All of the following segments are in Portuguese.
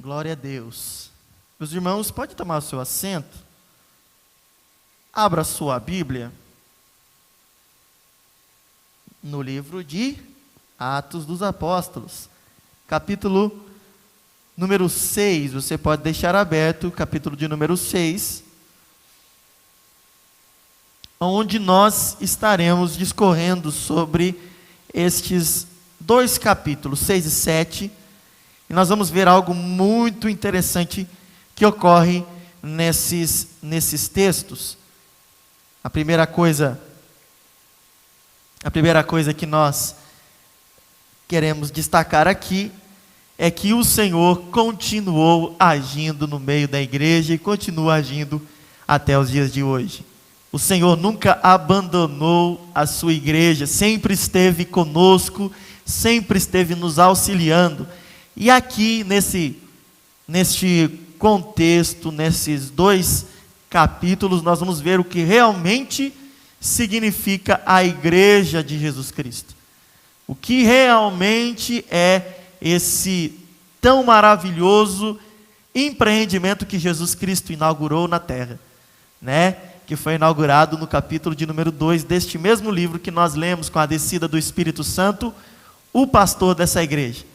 Glória a Deus. Meus irmãos, pode tomar o seu assento? Abra a sua Bíblia no livro de Atos dos Apóstolos, capítulo número 6. Você pode deixar aberto o capítulo de número 6, onde nós estaremos discorrendo sobre estes dois capítulos, 6 e 7, e nós vamos ver algo muito interessante que ocorre nesses textos. A primeira coisa que nós queremos destacar aqui é que o Senhor continuou agindo no meio da igreja e continua agindo até os dias de hoje. O Senhor nunca abandonou a sua igreja, sempre esteve conosco, sempre esteve nos auxiliando. E aqui neste contexto, nesses dois capítulos, nós vamos ver o que realmente significa a igreja de Jesus Cristo. O que realmente é esse tão maravilhoso empreendimento que Jesus Cristo inaugurou na terra, né? Que foi inaugurado no capítulo de número 2 deste mesmo livro que nós lemos com a descida do Espírito Santo, o pastor dessa igreja.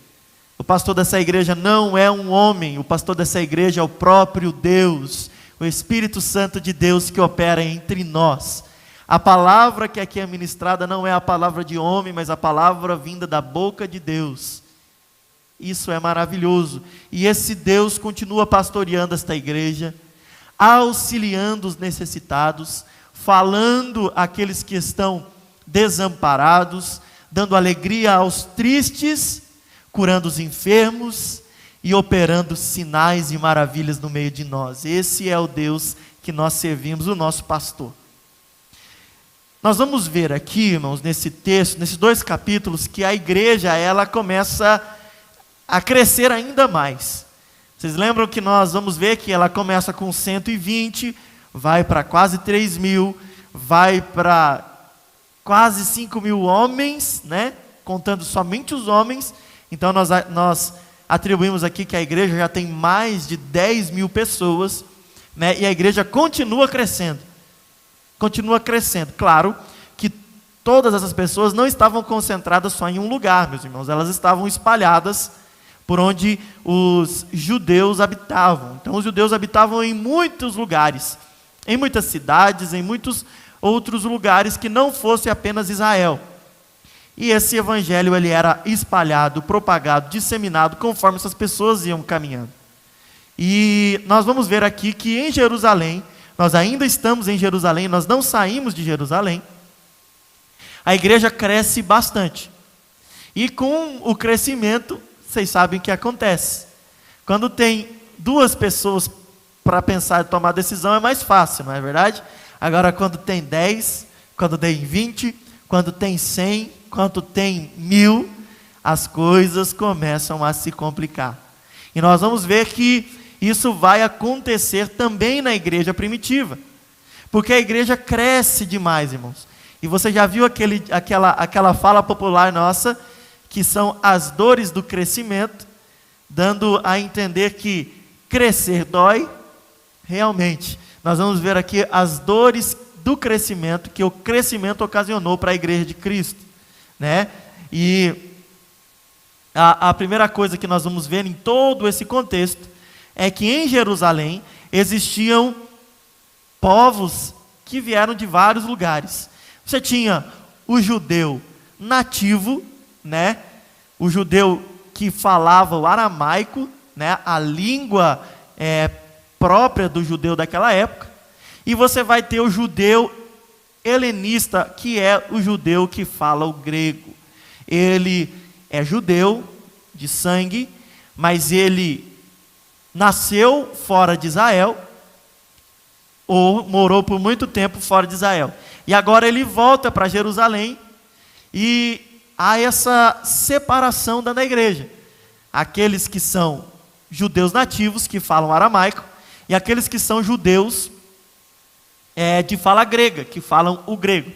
O pastor dessa igreja não é um homem, o pastor dessa igreja é o próprio Deus, o Espírito Santo de Deus que opera entre nós. A palavra que aqui é ministrada não é a palavra de homem, mas a palavra vinda da boca de Deus. Isso é maravilhoso. E esse Deus continua pastoreando esta igreja, auxiliando os necessitados, falando àqueles que estão desamparados, dando alegria aos tristes, curando os enfermos e operando sinais e maravilhas no meio de nós. Esse é o Deus que nós servimos, o nosso pastor. Nós vamos ver aqui, irmãos, nesse texto, nesses dois capítulos, que a igreja, ela começa a crescer ainda mais. Vocês lembram que nós vamos ver que ela começa com 120, vai para quase 3.000, vai para quase 5.000 homens, né? Contando somente os homens. Então nós atribuímos aqui que a igreja já tem mais de 10.000 pessoas, né? E a igreja continua crescendo. Continua crescendo. Claro que todas essas pessoas não estavam concentradas só em um lugar, meus irmãos. Elas estavam espalhadas por onde os judeus habitavam. Então os judeus habitavam em muitos lugares, em muitas cidades, em muitos outros lugares que não fosse apenas Israel. E esse evangelho ele era espalhado, propagado, disseminado conforme essas pessoas iam caminhando. E nós vamos ver aqui que em Jerusalém, nós ainda estamos em Jerusalém, nós não saímos de Jerusalém, a igreja cresce bastante. E com o crescimento, vocês sabem o que acontece. Quando tem duas pessoas para pensar e tomar decisão é mais fácil, não é verdade? Agora quando tem 10, quando tem 20, quando tem 100, quando tem 1.000, as coisas começam a se complicar. E nós vamos ver que isso vai acontecer também na igreja primitiva. Porque a igreja cresce demais, irmãos. E você já viu aquela fala popular nossa, que são as dores do crescimento, dando a entender que crescer dói. Realmente, nós vamos ver aqui as dores do crescimento, que o crescimento ocasionou para a igreja de Cristo, né? E a primeira coisa que nós vamos ver em todo esse contexto é que em Jerusalém existiam povos que vieram de vários lugares. Você tinha o judeu nativo, né? O judeu que falava o aramaico, né? A língua própria do judeu daquela época. E você vai ter o judeu helenista, que é o judeu que fala o grego. Ele é judeu de sangue, mas ele nasceu fora de Israel, ou morou por muito tempo fora de Israel. E agora ele volta para Jerusalém, e há essa separação dentro da igreja. Aqueles que são judeus nativos, que falam aramaico, e aqueles que são judeus de fala grega, que falam o grego.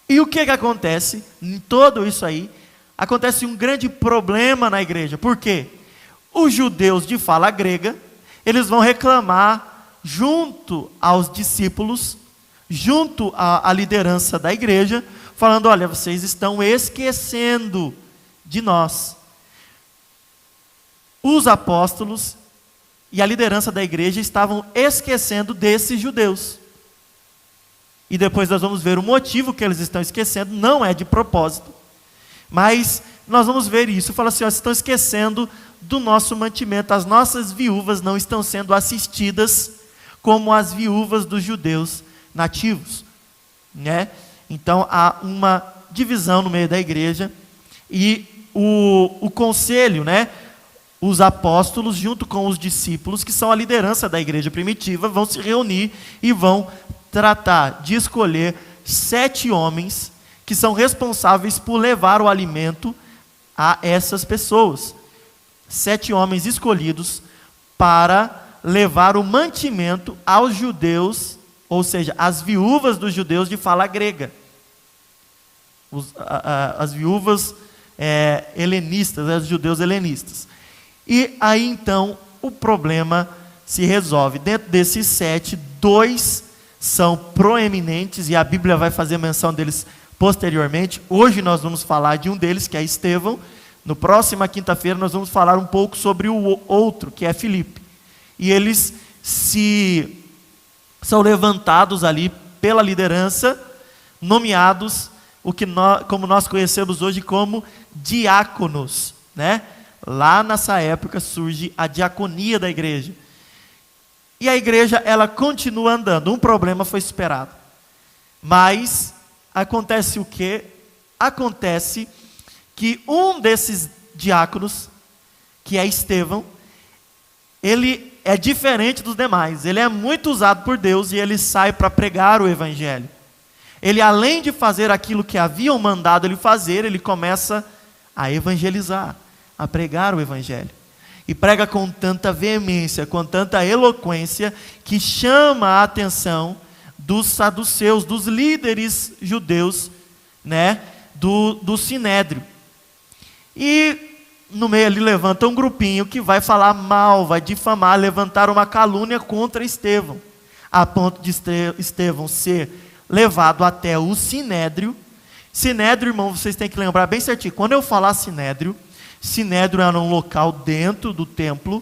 E o que acontece em tudo isso aí? Acontece um grande problema na igreja. Por quê? os judeus de fala grega, eles vão reclamar junto aos discípulos, junto à liderança da igreja, falando: olha, vocês estão esquecendo de nós. Os apóstolos e a liderança da igreja estavam esquecendo desses judeus. E depois nós vamos ver o motivo que eles estão esquecendo, não é de propósito, mas nós vamos ver isso. Fala assim: ó, estão esquecendo do nosso mantimento, as nossas viúvas não estão sendo assistidas como as viúvas dos judeus nativos, né? Então há uma divisão no meio da igreja, e o conselho, né? Os apóstolos junto com os discípulos, que são a liderança da igreja primitiva, vão se reunir e vão tratar de escolher 7 homens que são responsáveis por levar o alimento a essas pessoas. 7 homens escolhidos para levar o mantimento aos judeus, ou seja, as viúvas dos judeus de fala grega. As viúvas helenistas, os judeus helenistas. E aí então o problema se resolve. Dentro desses 7, 2 são proeminentes, e a Bíblia vai fazer menção deles posteriormente. Hoje nós vamos falar de um deles, que é Estevão. No próxima quinta-feira nós vamos falar um pouco sobre o outro, que é Filipe. E eles são levantados ali pela liderança, nomeados como nós conhecemos hoje como diáconos, né? Lá nessa época surge a diaconia da igreja. E a igreja, ela continua andando. Um problema foi superado. Mas acontece o quê? Acontece que um desses diáconos, que é Estevão, ele é diferente dos demais. Ele é muito usado por Deus e ele sai para pregar o evangelho. Ele, além de fazer aquilo que haviam mandado ele fazer, ele começa a evangelizar, a pregar o evangelho. E prega com tanta veemência, com tanta eloquência, que chama a atenção dos saduceus, dos líderes judeus, né, do sinédrio. E no meio ali levanta um grupinho que vai falar mal, vai difamar, levantar uma calúnia contra Estevão, a ponto de Estevão ser levado até o sinédrio. Sinédrio, irmão, vocês têm que lembrar bem certinho. Quando eu falar sinédrio era um local dentro do templo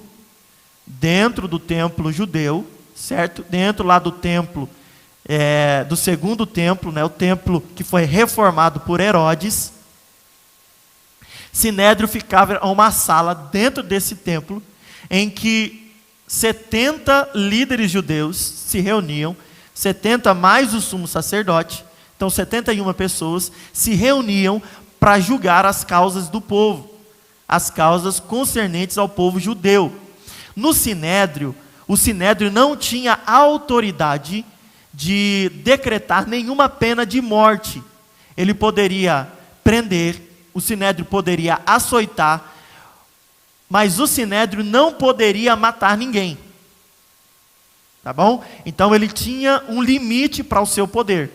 judeu, certo? Dentro lá do templo, do segundo templo, né? O templo que foi reformado por Herodes. Sinédrio ficava uma sala dentro desse templo, em que 70 líderes judeus se reuniam, 70 mais o sumo sacerdote, então 71 pessoas se reuniam para julgar as causas do povo, as causas concernentes ao povo judeu. No sinédrio, o sinédrio não tinha autoridade de decretar nenhuma pena de morte. Ele poderia prender, o sinédrio poderia açoitar, mas o sinédrio não poderia matar ninguém. Tá bom? Então ele tinha um limite para o seu poder.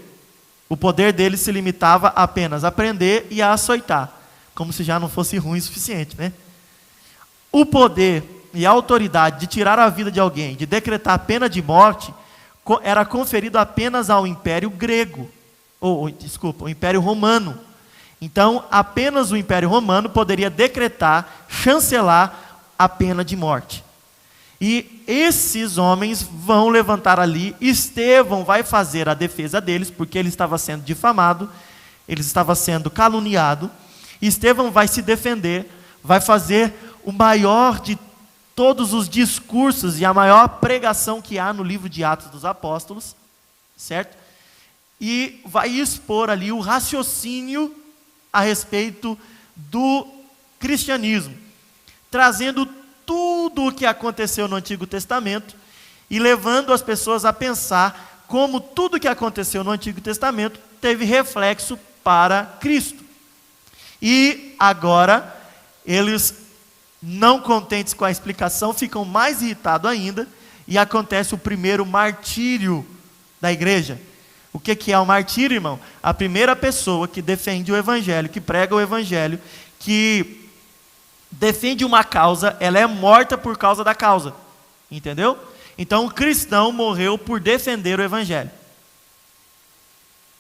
O poder dele se limitava apenas a prender e a açoitar. Como se já não fosse ruim o suficiente, né? O poder e a autoridade de tirar a vida de alguém, de decretar a pena de morte, era conferido apenas ao Império Grego, o Império Romano. Então, apenas o Império Romano poderia decretar, chancelar a pena de morte. E esses homens vão levantar ali, Estevão vai fazer a defesa deles, porque ele estava sendo difamado, ele estava sendo caluniado. Estevão vai se defender, vai fazer o maior de todos os discursos e a maior pregação que há no livro de Atos dos Apóstolos, certo? E vai expor ali o raciocínio a respeito do cristianismo, trazendo tudo o que aconteceu no Antigo Testamento e levando as pessoas a pensar como tudo o que aconteceu no Antigo Testamento teve reflexo para Cristo. E agora, eles, não contentes com a explicação, ficam mais irritados ainda, e acontece o primeiro martírio da igreja. O que é o martírio, irmão? A primeira pessoa que defende o evangelho, que prega o evangelho, que defende uma causa, ela é morta por causa da causa. Entendeu? Então o cristão morreu por defender o evangelho.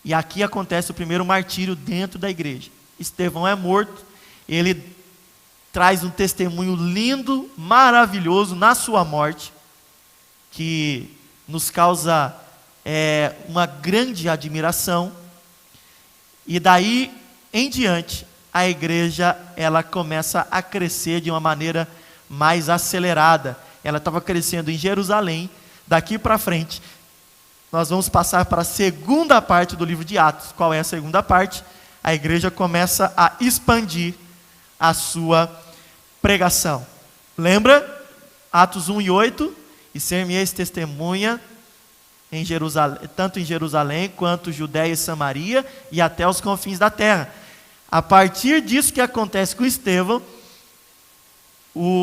E aqui acontece o primeiro martírio dentro da igreja. Estevão é morto, ele traz um testemunho lindo, maravilhoso na sua morte, que nos causa uma grande admiração. E daí em diante, a igreja ela começa a crescer de uma maneira mais acelerada. Ela estava crescendo em Jerusalém. Daqui para frente, nós vamos passar para a segunda parte do livro de Atos. Qual é a segunda parte? A igreja começa a expandir a sua pregação. Lembra? Atos 1 e 8. E ser-me-eis testemunha em Jerusalém, tanto em Jerusalém quanto Judéia e Samaria e até os confins da terra. A partir disso que acontece com Estevão,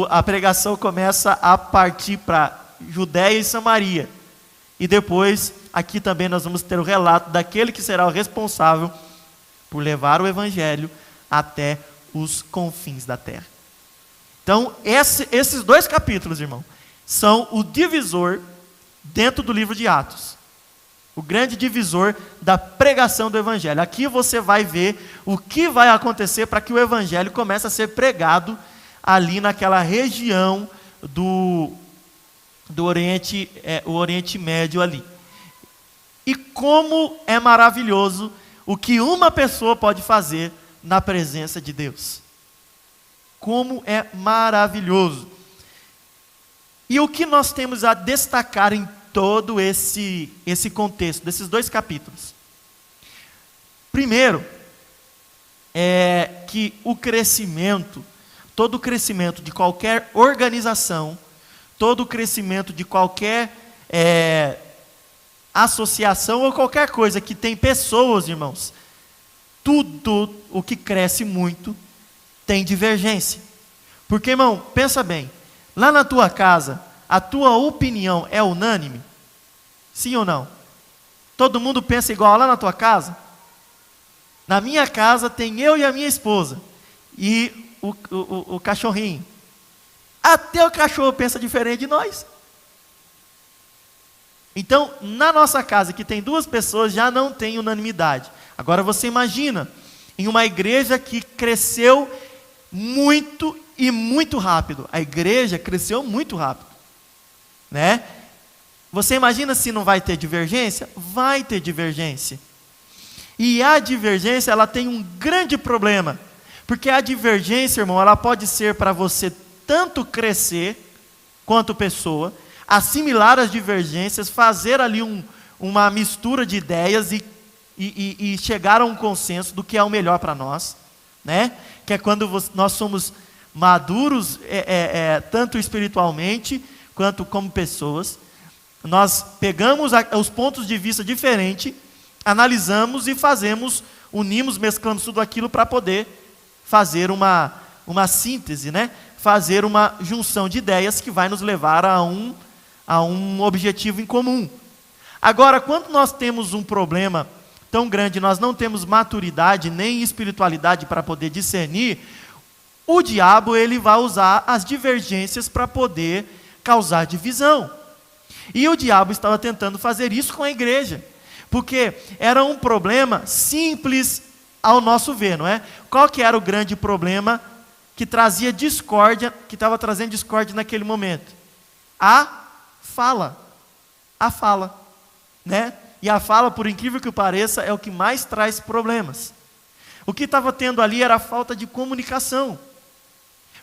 a pregação começa a partir para Judéia e Samaria. E depois, aqui também nós vamos ter o relato daquele que será o responsável por levar o evangelho até os confins da terra. Então, esses dois capítulos, irmão, são o divisor dentro do livro de Atos. O grande divisor da pregação do evangelho. Aqui você vai ver o que vai acontecer para que o evangelho comece a ser pregado ali naquela região do Oriente, o Oriente Médio ali. E como é maravilhoso o que uma pessoa pode fazer na presença de Deus. Como é maravilhoso. E o que nós temos a destacar em todo esse contexto, desses dois capítulos? Primeiro, é que o crescimento, todo o crescimento de qualquer organização, todo o crescimento de qualquer associação ou qualquer coisa que tem pessoas, irmãos, tudo o que cresce muito tem divergência. Porque, irmão, pensa bem, lá na tua casa, a tua opinião é unânime? Sim ou não? Todo mundo pensa igual lá na tua casa? Na minha casa tem eu e a minha esposa e o cachorrinho. Até o cachorro pensa diferente de nós. Então, na nossa casa, que tem duas pessoas, já não tem unanimidade. Agora você imagina, em uma igreja que cresceu muito e muito rápido. A igreja cresceu muito rápido, né? Você imagina se não vai ter divergência? Vai ter divergência. E a divergência, ela tem um grande problema. Porque a divergência, irmão, ela pode ser para você tanto crescer, quanto pessoa, assimilar as divergências, fazer ali uma mistura de ideias e chegar a um consenso do que é o melhor para nós, né? Que é quando nós somos maduros, tanto espiritualmente, quanto como pessoas. Nós pegamos os pontos de vista diferentes, analisamos e unimos, mesclamos tudo aquilo para poder fazer uma síntese, né? Fazer uma junção de ideias que vai nos levar a um objetivo em comum. Agora, quando nós temos um problema tão grande, nós não temos maturidade nem espiritualidade para poder discernir, o diabo ele vai usar as divergências para poder causar divisão. E o diabo estava tentando fazer isso com a igreja, porque era um problema simples ao nosso ver, não é? Qual que era o grande problema que trazia discórdia, que estava trazendo discórdia naquele momento? A fala, né? E a fala, por incrível que pareça, é o que mais traz problemas. O que estava tendo ali era a falta de comunicação.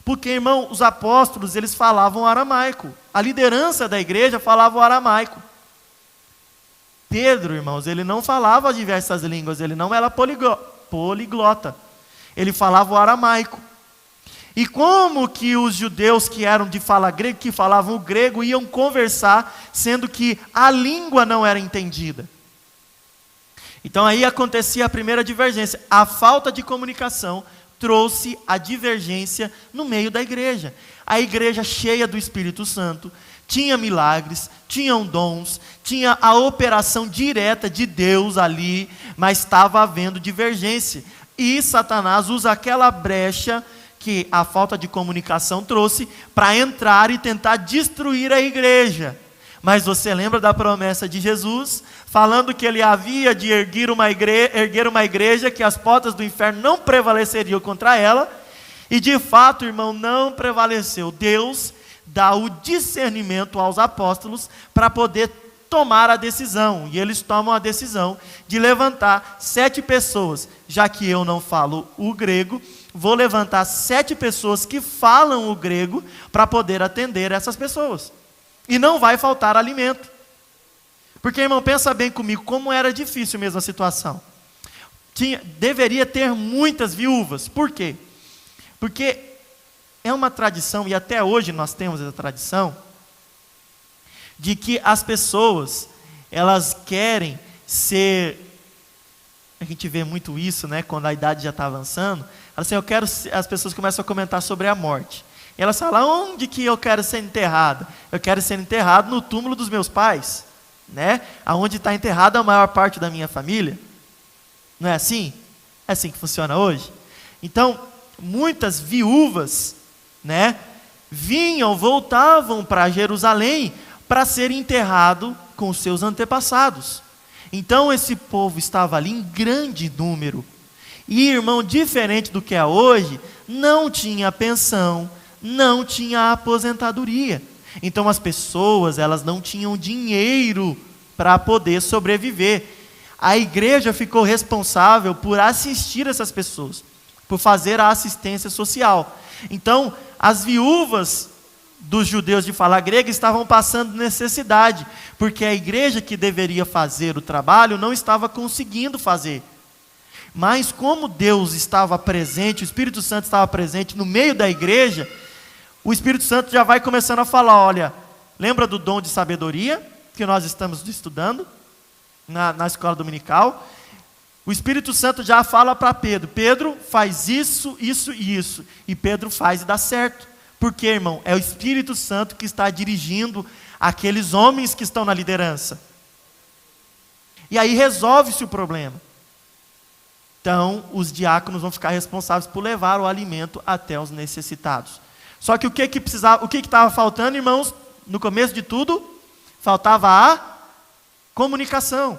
Porque, irmão, os apóstolos, eles falavam aramaico. A liderança da igreja falava o aramaico. Pedro, irmãos, ele não falava diversas línguas, ele não era poliglota. Ele falava o aramaico. E como que os judeus que eram de fala grega, que falavam o grego, iam conversar, sendo que a língua não era entendida? Então aí acontecia a primeira divergência. A falta de comunicação trouxe a divergência no meio da igreja. A igreja cheia do Espírito Santo, tinha milagres, tinham dons, tinha a operação direta de Deus ali, mas estava havendo divergência. E Satanás usa aquela brecha que a falta de comunicação trouxe para entrar e tentar destruir a igreja. Mas você lembra da promessa de Jesus, falando que ele havia de erguer uma igreja, que as portas do inferno não prevaleceriam contra ela, e de fato, irmão, não prevaleceu. Deus dá o discernimento aos apóstolos para poder tomar a decisão, e eles tomam a decisão de levantar 7 pessoas, já que eu não falo o grego, vou levantar 7 pessoas que falam o grego, para poder atender essas pessoas, e não vai faltar alimento, porque irmão, pensa bem comigo, como era difícil mesmo a situação, deveria ter muitas viúvas, por quê? Porque é uma tradição, e até hoje nós temos essa tradição, de que as pessoas, elas querem ser, a gente vê muito isso, né, quando a idade já está avançando, assim, as pessoas começam a comentar sobre a morte, e elas falam, onde que eu quero ser enterrado? Eu quero ser enterrado no túmulo dos meus pais, né, aonde está enterrada a maior parte da minha família, não é assim? É assim que funciona hoje? Então, muitas viúvas, né, voltavam para Jerusalém, para ser enterrado com seus antepassados. Então esse povo estava ali em grande número, e irmão, diferente do que é hoje, não tinha pensão, não tinha aposentadoria, então as pessoas, elas não tinham dinheiro para poder sobreviver. A igreja ficou responsável por assistir essas pessoas, por fazer a assistência social. Então as viúvas dos judeus de fala grega estavam passando necessidade, porque a igreja que deveria fazer o trabalho não estava conseguindo fazer. Mas como Deus estava presente, o Espírito Santo estava presente no meio da igreja, o Espírito Santo já vai começando a falar, olha, lembra do dom de sabedoria, que nós estamos estudando na escola dominical? O Espírito Santo já fala para Pedro, Pedro faz isso, isso e isso, e Pedro faz e dá certo. Porque, irmão, é o Espírito Santo que está dirigindo aqueles homens que estão na liderança. E aí resolve-se o problema. Então, os diáconos vão ficar responsáveis por levar o alimento até os necessitados. Só que o que estava faltando, irmãos, no começo de tudo? Faltava a comunicação.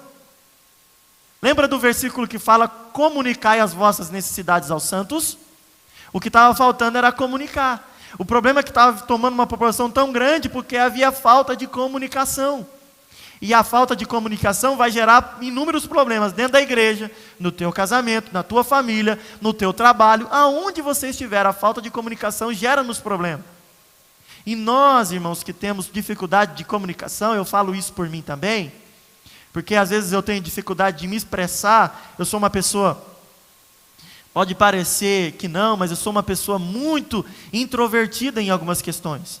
Lembra do versículo que fala, comunicai as vossas necessidades aos santos? O que estava faltando era comunicar. O problema é que estava tomando uma proporção tão grande porque havia falta de comunicação. E a falta de comunicação vai gerar inúmeros problemas dentro da igreja, no teu casamento, na tua família, no teu trabalho, aonde você estiver, a falta de comunicação gera-nos problemas. E nós, irmãos, que temos dificuldade de comunicação, eu falo isso por mim também, porque às vezes eu tenho dificuldade de me expressar, eu sou uma pessoa... Pode parecer que não, mas eu sou uma pessoa muito introvertida em algumas questões,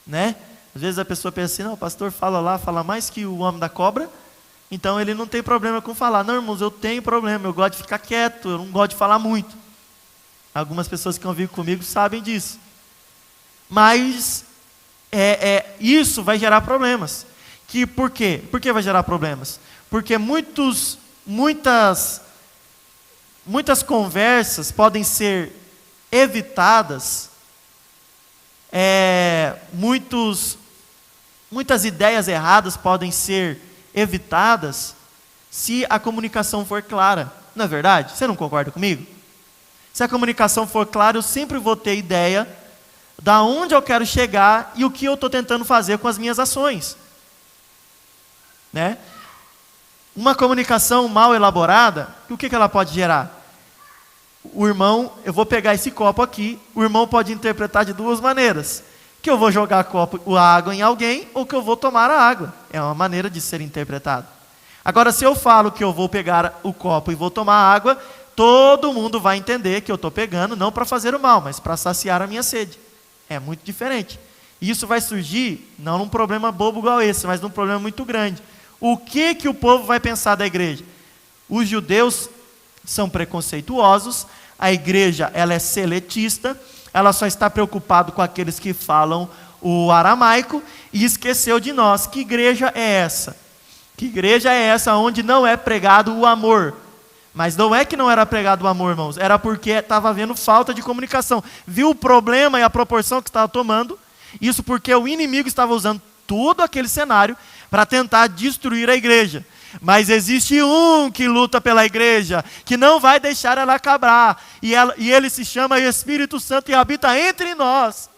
né? Às vezes a pessoa pensa assim, não, o pastor fala mais que o homem da cobra, então ele não tem problema com falar. Não, irmãos, eu tenho problema, eu gosto de ficar quieto, eu não gosto de falar muito. Algumas pessoas que convivem comigo sabem disso. Mas isso vai gerar problemas. Por quê? Por que vai gerar problemas? Porque muitas conversas podem ser evitadas, muitas ideias erradas podem ser evitadas, se a comunicação for clara. Não é verdade? Você não concorda comigo? Se a comunicação for clara, eu sempre vou ter ideia da onde eu quero chegar e o que eu estou tentando fazer com as minhas ações, né? Uma comunicação mal elaborada, o que ela pode gerar? O irmão, eu vou pegar esse copo aqui, o irmão pode interpretar de duas maneiras, que eu vou jogar a água em alguém, ou que eu vou tomar a água, é uma maneira de ser interpretado. Agora, se eu falo que eu vou pegar o copo e vou tomar a água, todo mundo vai entender que eu estou pegando, não para fazer o mal, mas para saciar a minha sede, é muito diferente. Isso vai surgir, não num problema bobo igual esse, mas num problema muito grande. O que o povo vai pensar da igreja? Os judeus são preconceituosos, a igreja ela é seletista, ela só está preocupada com aqueles que falam o aramaico e esqueceu de nós. Que igreja é essa? Que igreja é essa onde não é pregado o amor? Mas não é que não era pregado o amor, irmãos, era porque estava havendo falta de comunicação. Viu o problema e a proporção que estava tomando, isso porque o inimigo estava usando todo aquele cenário para tentar destruir a igreja. Mas existe um que luta pela igreja, que não vai deixar ela acabar, e ele se chama Espírito Santo e habita entre nós.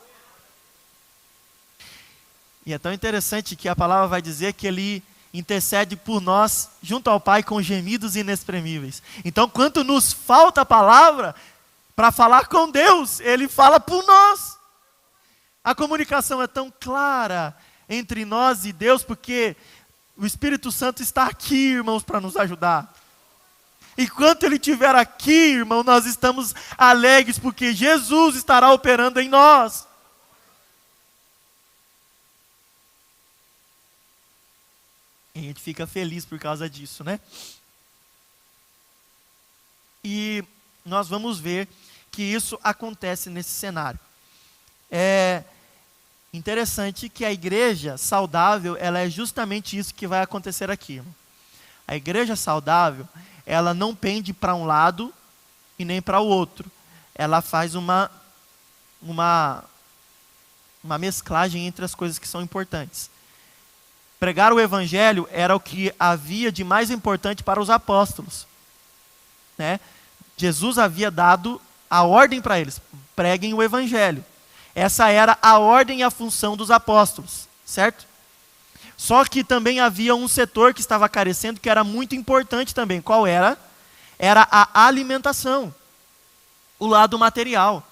E é tão interessante que a palavra vai dizer que ele intercede por nós junto ao Pai com gemidos inexprimíveis. Então, quando nos falta a palavra para falar com Deus, ele fala por nós. A comunicação é tão clara entre nós e Deus, porque o Espírito Santo está aqui, irmãos, para nos ajudar. Enquanto ele estiver aqui, irmão, nós estamos alegres, porque Jesus estará operando em nós. E a gente fica feliz por causa disso, né? E nós vamos ver que isso acontece nesse cenário. É interessante que a igreja saudável, ela é justamente isso que vai acontecer aqui, irmão. A igreja saudável, ela não pende para um lado e nem para o outro. Ela faz uma mesclagem entre as coisas que são importantes. Pregar o evangelho era o que havia de mais importante para os apóstolos, né? Jesus havia dado a ordem para eles: preguem o evangelho. Essa era a ordem e a função dos apóstolos, certo? Só que também havia um setor que estava carecendo, que era muito importante também. Qual era? Era a alimentação, o lado material.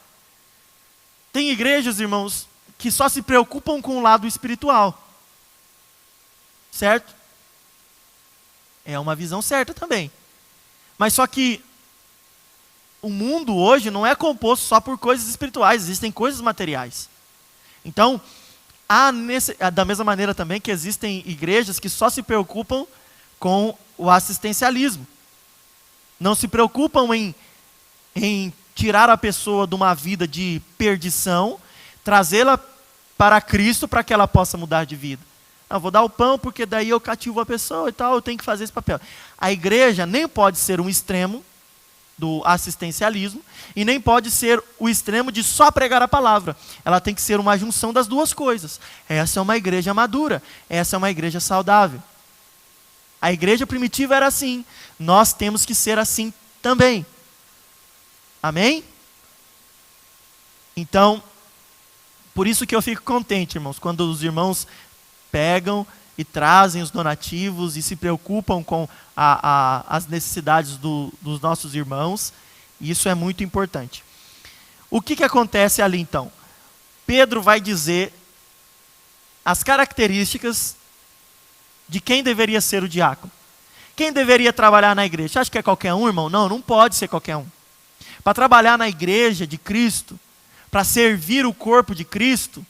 Tem igrejas, irmãos, que só se preocupam com o lado espiritual. Certo? É uma visão certa também. Mas só que o mundo hoje não é composto só por coisas espirituais, existem coisas materiais. Então, da mesma maneira também que existem igrejas que só se preocupam com o assistencialismo. Não se preocupam em tirar a pessoa de uma vida de perdição, trazê-la para Cristo para que ela possa mudar de vida. Vou dar o pão porque daí eu cativo a pessoa e tal, eu tenho que fazer esse papel. A igreja nem pode ser um extremo do assistencialismo e nem pode ser o extremo de só pregar a palavra. Ela tem que ser uma junção das duas coisas. Essa é uma igreja madura, essa é uma igreja saudável. A igreja primitiva era assim, nós temos que ser assim também. Amém? Então, por isso que eu fico contente, irmãos, quando os irmãos pegam e trazem os donativos e se preocupam com as necessidades dos nossos irmãos. Isso é muito importante. O que acontece ali então? Pedro vai dizer as características de quem deveria ser o diácono. Quem deveria trabalhar na igreja? Você acha que é qualquer um, irmão? Não, não pode ser qualquer um. Para trabalhar na igreja de Cristo, para servir o corpo de Cristo,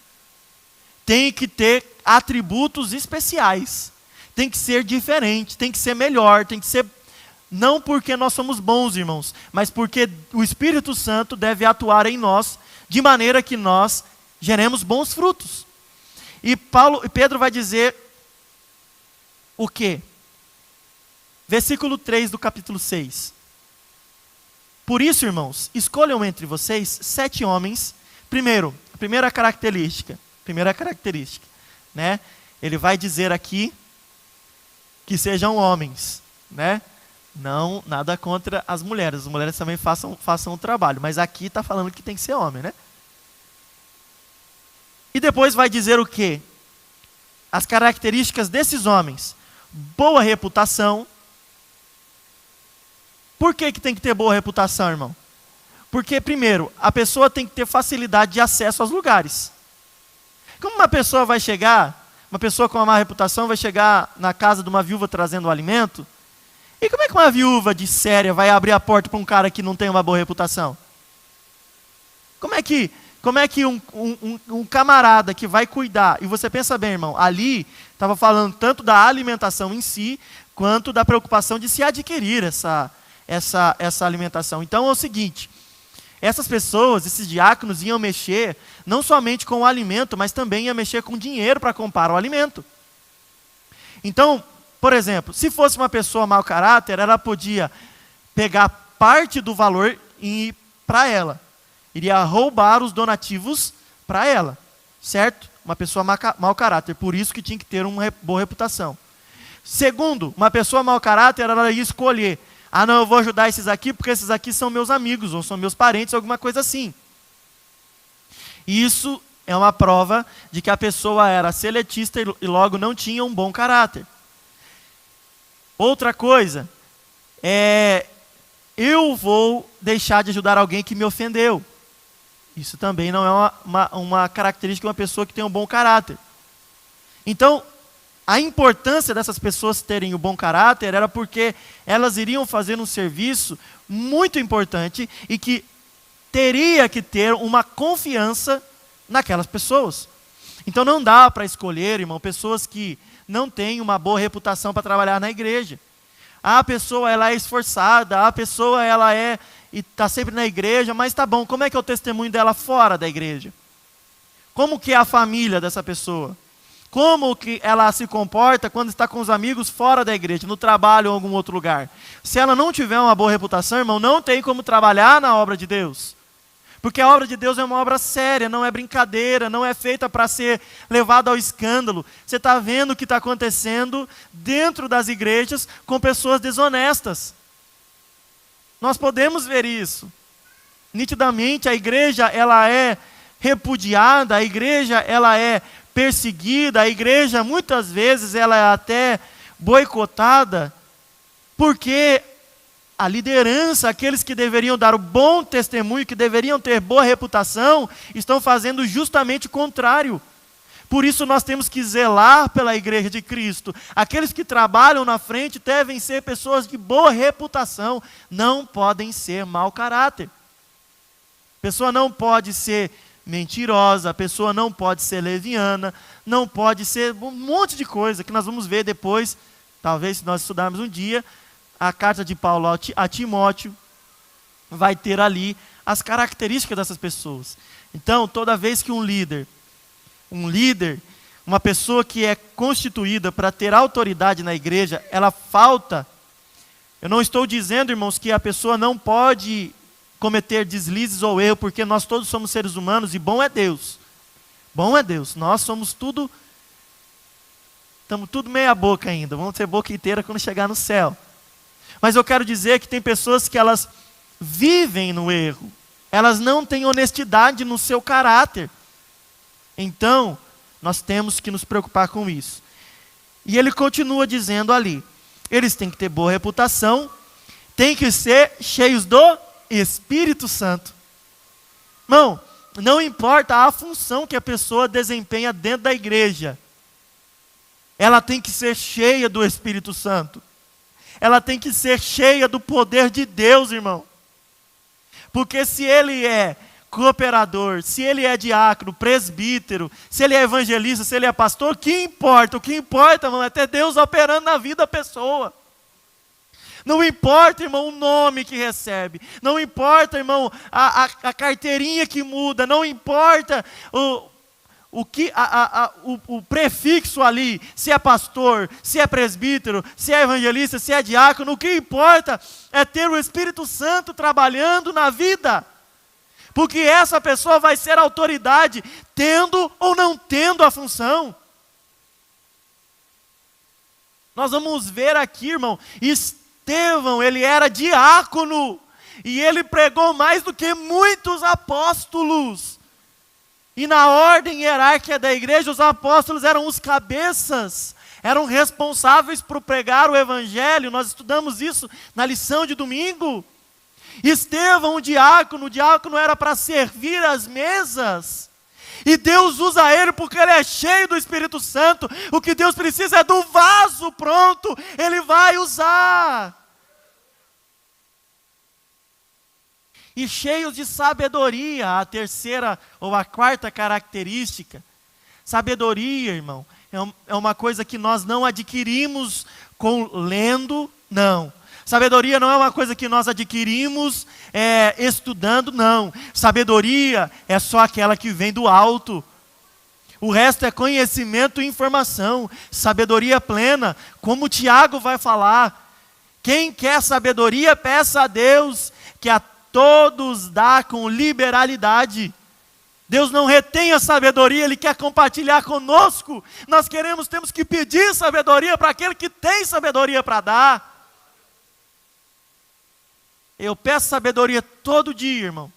tem que ter atributos especiais, tem que ser diferente, tem que ser melhor, tem que ser, não porque nós somos bons, irmãos, mas porque o Espírito Santo deve atuar em nós, de maneira que nós geremos bons frutos. E Pedro vai dizer o quê? Versículo 3 do capítulo 6. Por isso, irmãos, escolham entre vocês 7 homens, primeira característica, né? Ele vai dizer aqui que sejam homens, né? Não, nada contra as mulheres também façam o trabalho, mas aqui está falando que tem que ser homem, né? E depois vai dizer o quê? As características desses homens: boa reputação. Por que tem que ter boa reputação, irmão? Porque, primeiro, a pessoa tem que ter facilidade de acesso aos lugares. Como uma pessoa vai chegar, uma pessoa com uma má reputação vai chegar na casa de uma viúva trazendo o alimento? E como é que uma viúva de séria vai abrir a porta para um cara que não tem uma boa reputação? Como é que um camarada que vai cuidar, e você pensa bem, irmão, ali estava falando tanto da alimentação em si, quanto da preocupação de se adquirir essa alimentação. Então é o seguinte: essas pessoas, esses diáconos, iam mexer não somente com o alimento, mas também iam mexer com dinheiro para comprar o alimento. Então, por exemplo, se fosse uma pessoa mau caráter, ela podia pegar parte do valor e ir para ela. Iria roubar os donativos para ela, certo? Uma pessoa mau caráter, por isso que tinha que ter uma boa reputação. Segundo, uma pessoa mau caráter, ela ia escolher, não, eu vou ajudar esses aqui, porque esses aqui são meus amigos, ou são meus parentes, alguma coisa assim. Isso é uma prova de que a pessoa era seletista e logo não tinha um bom caráter. Outra coisa, eu vou deixar de ajudar alguém que me ofendeu. Isso também não é uma característica de uma pessoa que tem um bom caráter. Então, a importância dessas pessoas terem o bom caráter era porque elas iriam fazer um serviço muito importante e que teria que ter uma confiança naquelas pessoas. Então não dá para escolher, irmão, pessoas que não têm uma boa reputação para trabalhar na igreja. A pessoa ela é esforçada, a pessoa ela está sempre na igreja, mas tá bom, como é que é o testemunho dela fora da igreja? Como que é a família dessa pessoa? Como que ela se comporta quando está com os amigos fora da igreja, no trabalho ou em algum outro lugar? Se ela não tiver uma boa reputação, irmão, não tem como trabalhar na obra de Deus. Porque a obra de Deus é uma obra séria, não é brincadeira, não é feita para ser levada ao escândalo. Você está vendo o que está acontecendo dentro das igrejas com pessoas desonestas. Nós podemos ver isso. Nitidamente a igreja ela é repudiada, a igreja ela é perseguida, a igreja muitas vezes ela é até boicotada, porque a liderança, aqueles que deveriam dar o bom testemunho, que deveriam ter boa reputação, estão fazendo justamente o contrário. Por isso nós temos que zelar pela igreja de Cristo. Aqueles que trabalham na frente devem ser pessoas de boa reputação, não podem ser mau caráter. A pessoa não pode ser mentirosa, a pessoa não pode ser leviana, não pode ser um monte de coisa que nós vamos ver depois, talvez se nós estudarmos um dia, a carta de Paulo a Timóteo vai ter ali as características dessas pessoas. Então, toda vez que um líder, uma pessoa que é constituída para ter autoridade na igreja, ela falta, eu não estou dizendo, irmãos, que a pessoa não pode cometer deslizes ou erro, porque nós todos somos seres humanos e bom é Deus. Bom é Deus. Nós somos tudo, estamos tudo meia boca ainda, vamos ter boca inteira quando chegar no céu. Mas eu quero dizer que tem pessoas que elas vivem no erro. Elas não têm honestidade no seu caráter. Então, nós temos que nos preocupar com isso. E ele continua dizendo ali, eles têm que ter boa reputação, têm que ser cheios do Espírito Santo. Irmão, não importa a função que a pessoa desempenha dentro da igreja, ela tem que ser cheia do Espírito Santo. Ela tem que ser cheia do poder de Deus, irmão. Porque se ele é cooperador, se ele é diácono, presbítero, se ele é evangelista, se ele é pastor, o que importa? O que importa, irmão, é ter Deus operando na vida da pessoa. Não importa, irmão, o nome que recebe. Não importa, irmão, a carteirinha que muda. Não importa o prefixo ali, se é pastor, se é presbítero, se é evangelista, se é diácono. O que importa é ter o Espírito Santo trabalhando na vida. Porque essa pessoa vai ser autoridade, tendo ou não tendo a função. Nós vamos ver aqui, irmão, Estevão, ele era diácono, e ele pregou mais do que muitos apóstolos. E na ordem hierárquica da igreja, os apóstolos eram os cabeças, eram responsáveis por pregar o evangelho. Nós estudamos isso na lição de domingo. Estevão, o diácono era para servir as mesas. E Deus usa ele porque ele é cheio do Espírito Santo. O que Deus precisa é do vaso pronto, ele vai usar. E cheios de sabedoria, a terceira ou a quarta característica. Sabedoria, irmão, é uma coisa que nós não adquirimos lendo, não. Sabedoria não é uma coisa que nós adquirimos estudando, não. Sabedoria é só aquela que vem do alto. O resto é conhecimento e informação. Sabedoria plena, como o Tiago vai falar. Quem quer sabedoria, peça a Deus, que a todos dá com liberalidade. Deus não retém a sabedoria, Ele quer compartilhar conosco. Nós temos que pedir sabedoria para aquele que tem sabedoria para dar. Eu peço sabedoria todo dia, irmão.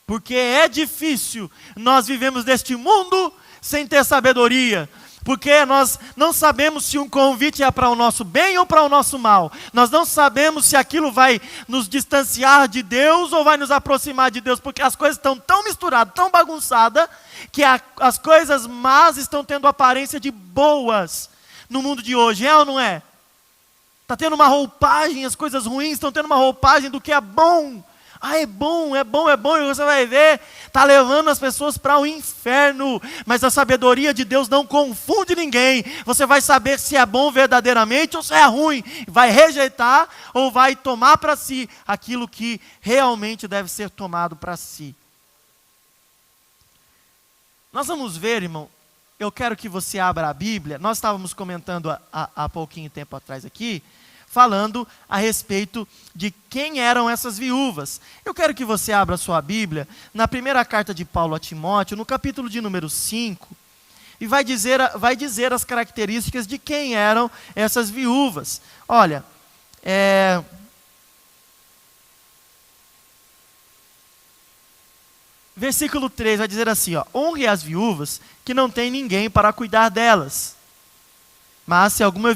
Porque é difícil nós vivemos neste mundo sem ter sabedoria. Porque nós não sabemos se um convite é para o nosso bem ou para o nosso mal. Nós não sabemos se aquilo vai nos distanciar de Deus ou vai nos aproximar de Deus. Porque as coisas estão tão misturadas, tão bagunçadas, que as coisas más estão tendo aparência de boas no mundo de hoje. É ou não é? Está tendo uma roupagem, as coisas ruins estão tendo uma roupagem do que é bom. Ah, é bom, é bom, é bom, e você vai ver, está levando as pessoas para o inferno, mas a sabedoria de Deus não confunde ninguém. Você vai saber se é bom verdadeiramente ou se é ruim, vai rejeitar ou vai tomar para si aquilo que realmente deve ser tomado para si. Nós vamos ver, irmão, eu quero que você abra a Bíblia. Nós estávamos comentando há pouquinho tempo atrás aqui, falando a respeito de quem eram essas viúvas. Eu quero que você abra a sua Bíblia na primeira carta de Paulo a Timóteo, no capítulo de número 5, e vai dizer as características de quem eram essas viúvas. Olha, versículo 3 vai dizer assim, ó: honre as viúvas que não tem ninguém para cuidar delas. Mas se alguma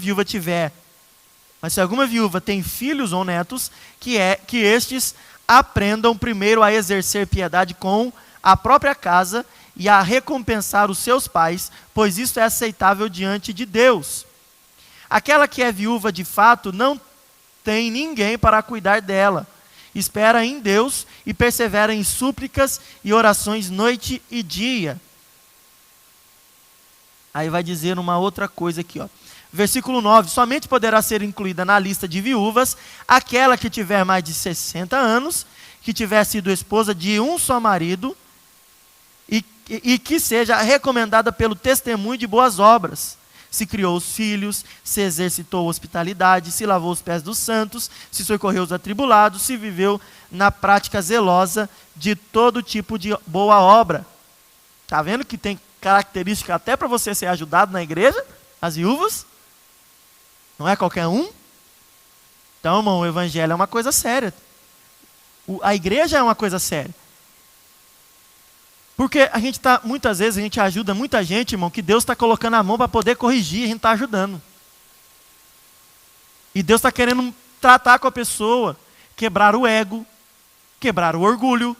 viúva tem filhos ou netos, que estes aprendam primeiro a exercer piedade com a própria casa e a recompensar os seus pais, pois isso é aceitável diante de Deus. Aquela que é viúva de fato não tem ninguém para cuidar dela. Espera em Deus e persevera em súplicas e orações noite e dia. Aí vai dizer uma outra coisa aqui, ó. Versículo 9, somente poderá ser incluída na lista de viúvas aquela que tiver mais de 60 anos, que tiver sido esposa de um só marido e que seja recomendada pelo testemunho de boas obras. Se criou os filhos, se exercitou a hospitalidade, se lavou os pés dos santos, se socorreu os atribulados, se viveu na prática zelosa de todo tipo de boa obra. Está vendo que tem característica até para você ser ajudado na igreja, as viúvas? Não é qualquer um? Então, irmão, o evangelho é uma coisa séria. A igreja é uma coisa séria. Porque muitas vezes a gente ajuda muita gente, irmão, que Deus está colocando a mão para poder corrigir, a gente está ajudando. E Deus está querendo tratar com a pessoa, quebrar o ego, quebrar o orgulho,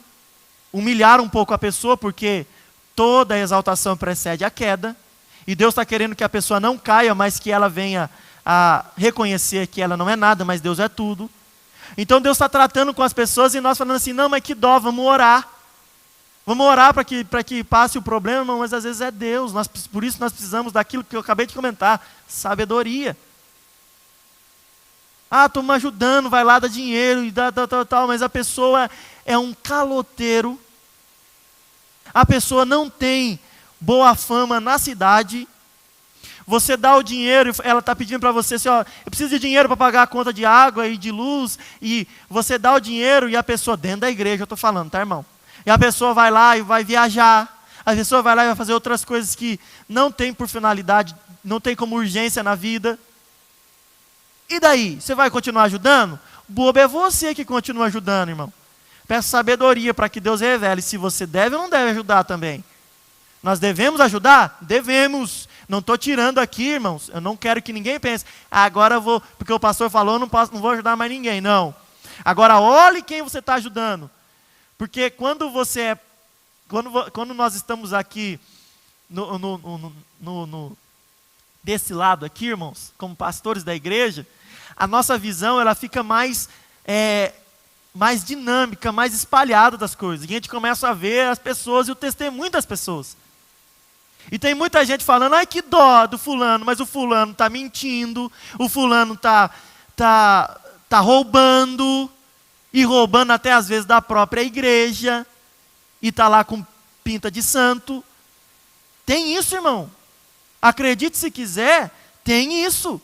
humilhar um pouco a pessoa, porque toda exaltação precede a queda. E Deus está querendo que a pessoa não caia, mas que ela venha a reconhecer que ela não é nada, mas Deus é tudo. Então Deus está tratando com as pessoas e nós falando assim, não, mas que dó, vamos orar. Vamos orar para que passe o problema, mas às vezes é Deus. Por isso nós precisamos daquilo que eu acabei de comentar, sabedoria. Ah, estou me ajudando, vai lá, dá dinheiro, e dá, tal, mas a pessoa é um caloteiro. A pessoa não tem boa fama na cidade. Você dá o dinheiro, ela está pedindo para você assim, ó, eu preciso de dinheiro para pagar a conta de água e de luz, e você dá o dinheiro e a pessoa, dentro da igreja, eu estou falando, tá, irmão? E a pessoa vai lá e vai viajar, a pessoa vai lá e vai fazer outras coisas que não tem por finalidade, não tem como urgência na vida. E daí? Você vai continuar ajudando? Bobo é você que continua ajudando, irmão. Peça sabedoria para que Deus revele se você deve ou não deve ajudar também. Nós devemos ajudar? Devemos. Não estou tirando aqui, irmãos. Eu não quero que ninguém pense, agora eu vou, porque o pastor falou, não vou ajudar mais ninguém. Não. Agora olhe quem você está ajudando. Porque quando nós estamos aqui desse lado aqui, irmãos, como pastores da igreja, a nossa visão ela fica mais dinâmica, mais espalhada das coisas. E a gente começa a ver as pessoas e o testemunho das pessoas. E tem muita gente falando, ai que dó do fulano, mas o fulano está mentindo, o fulano tá roubando, e roubando até às vezes da própria igreja, e está lá com pinta de santo. Tem isso, irmão. Acredite se quiser, tem isso.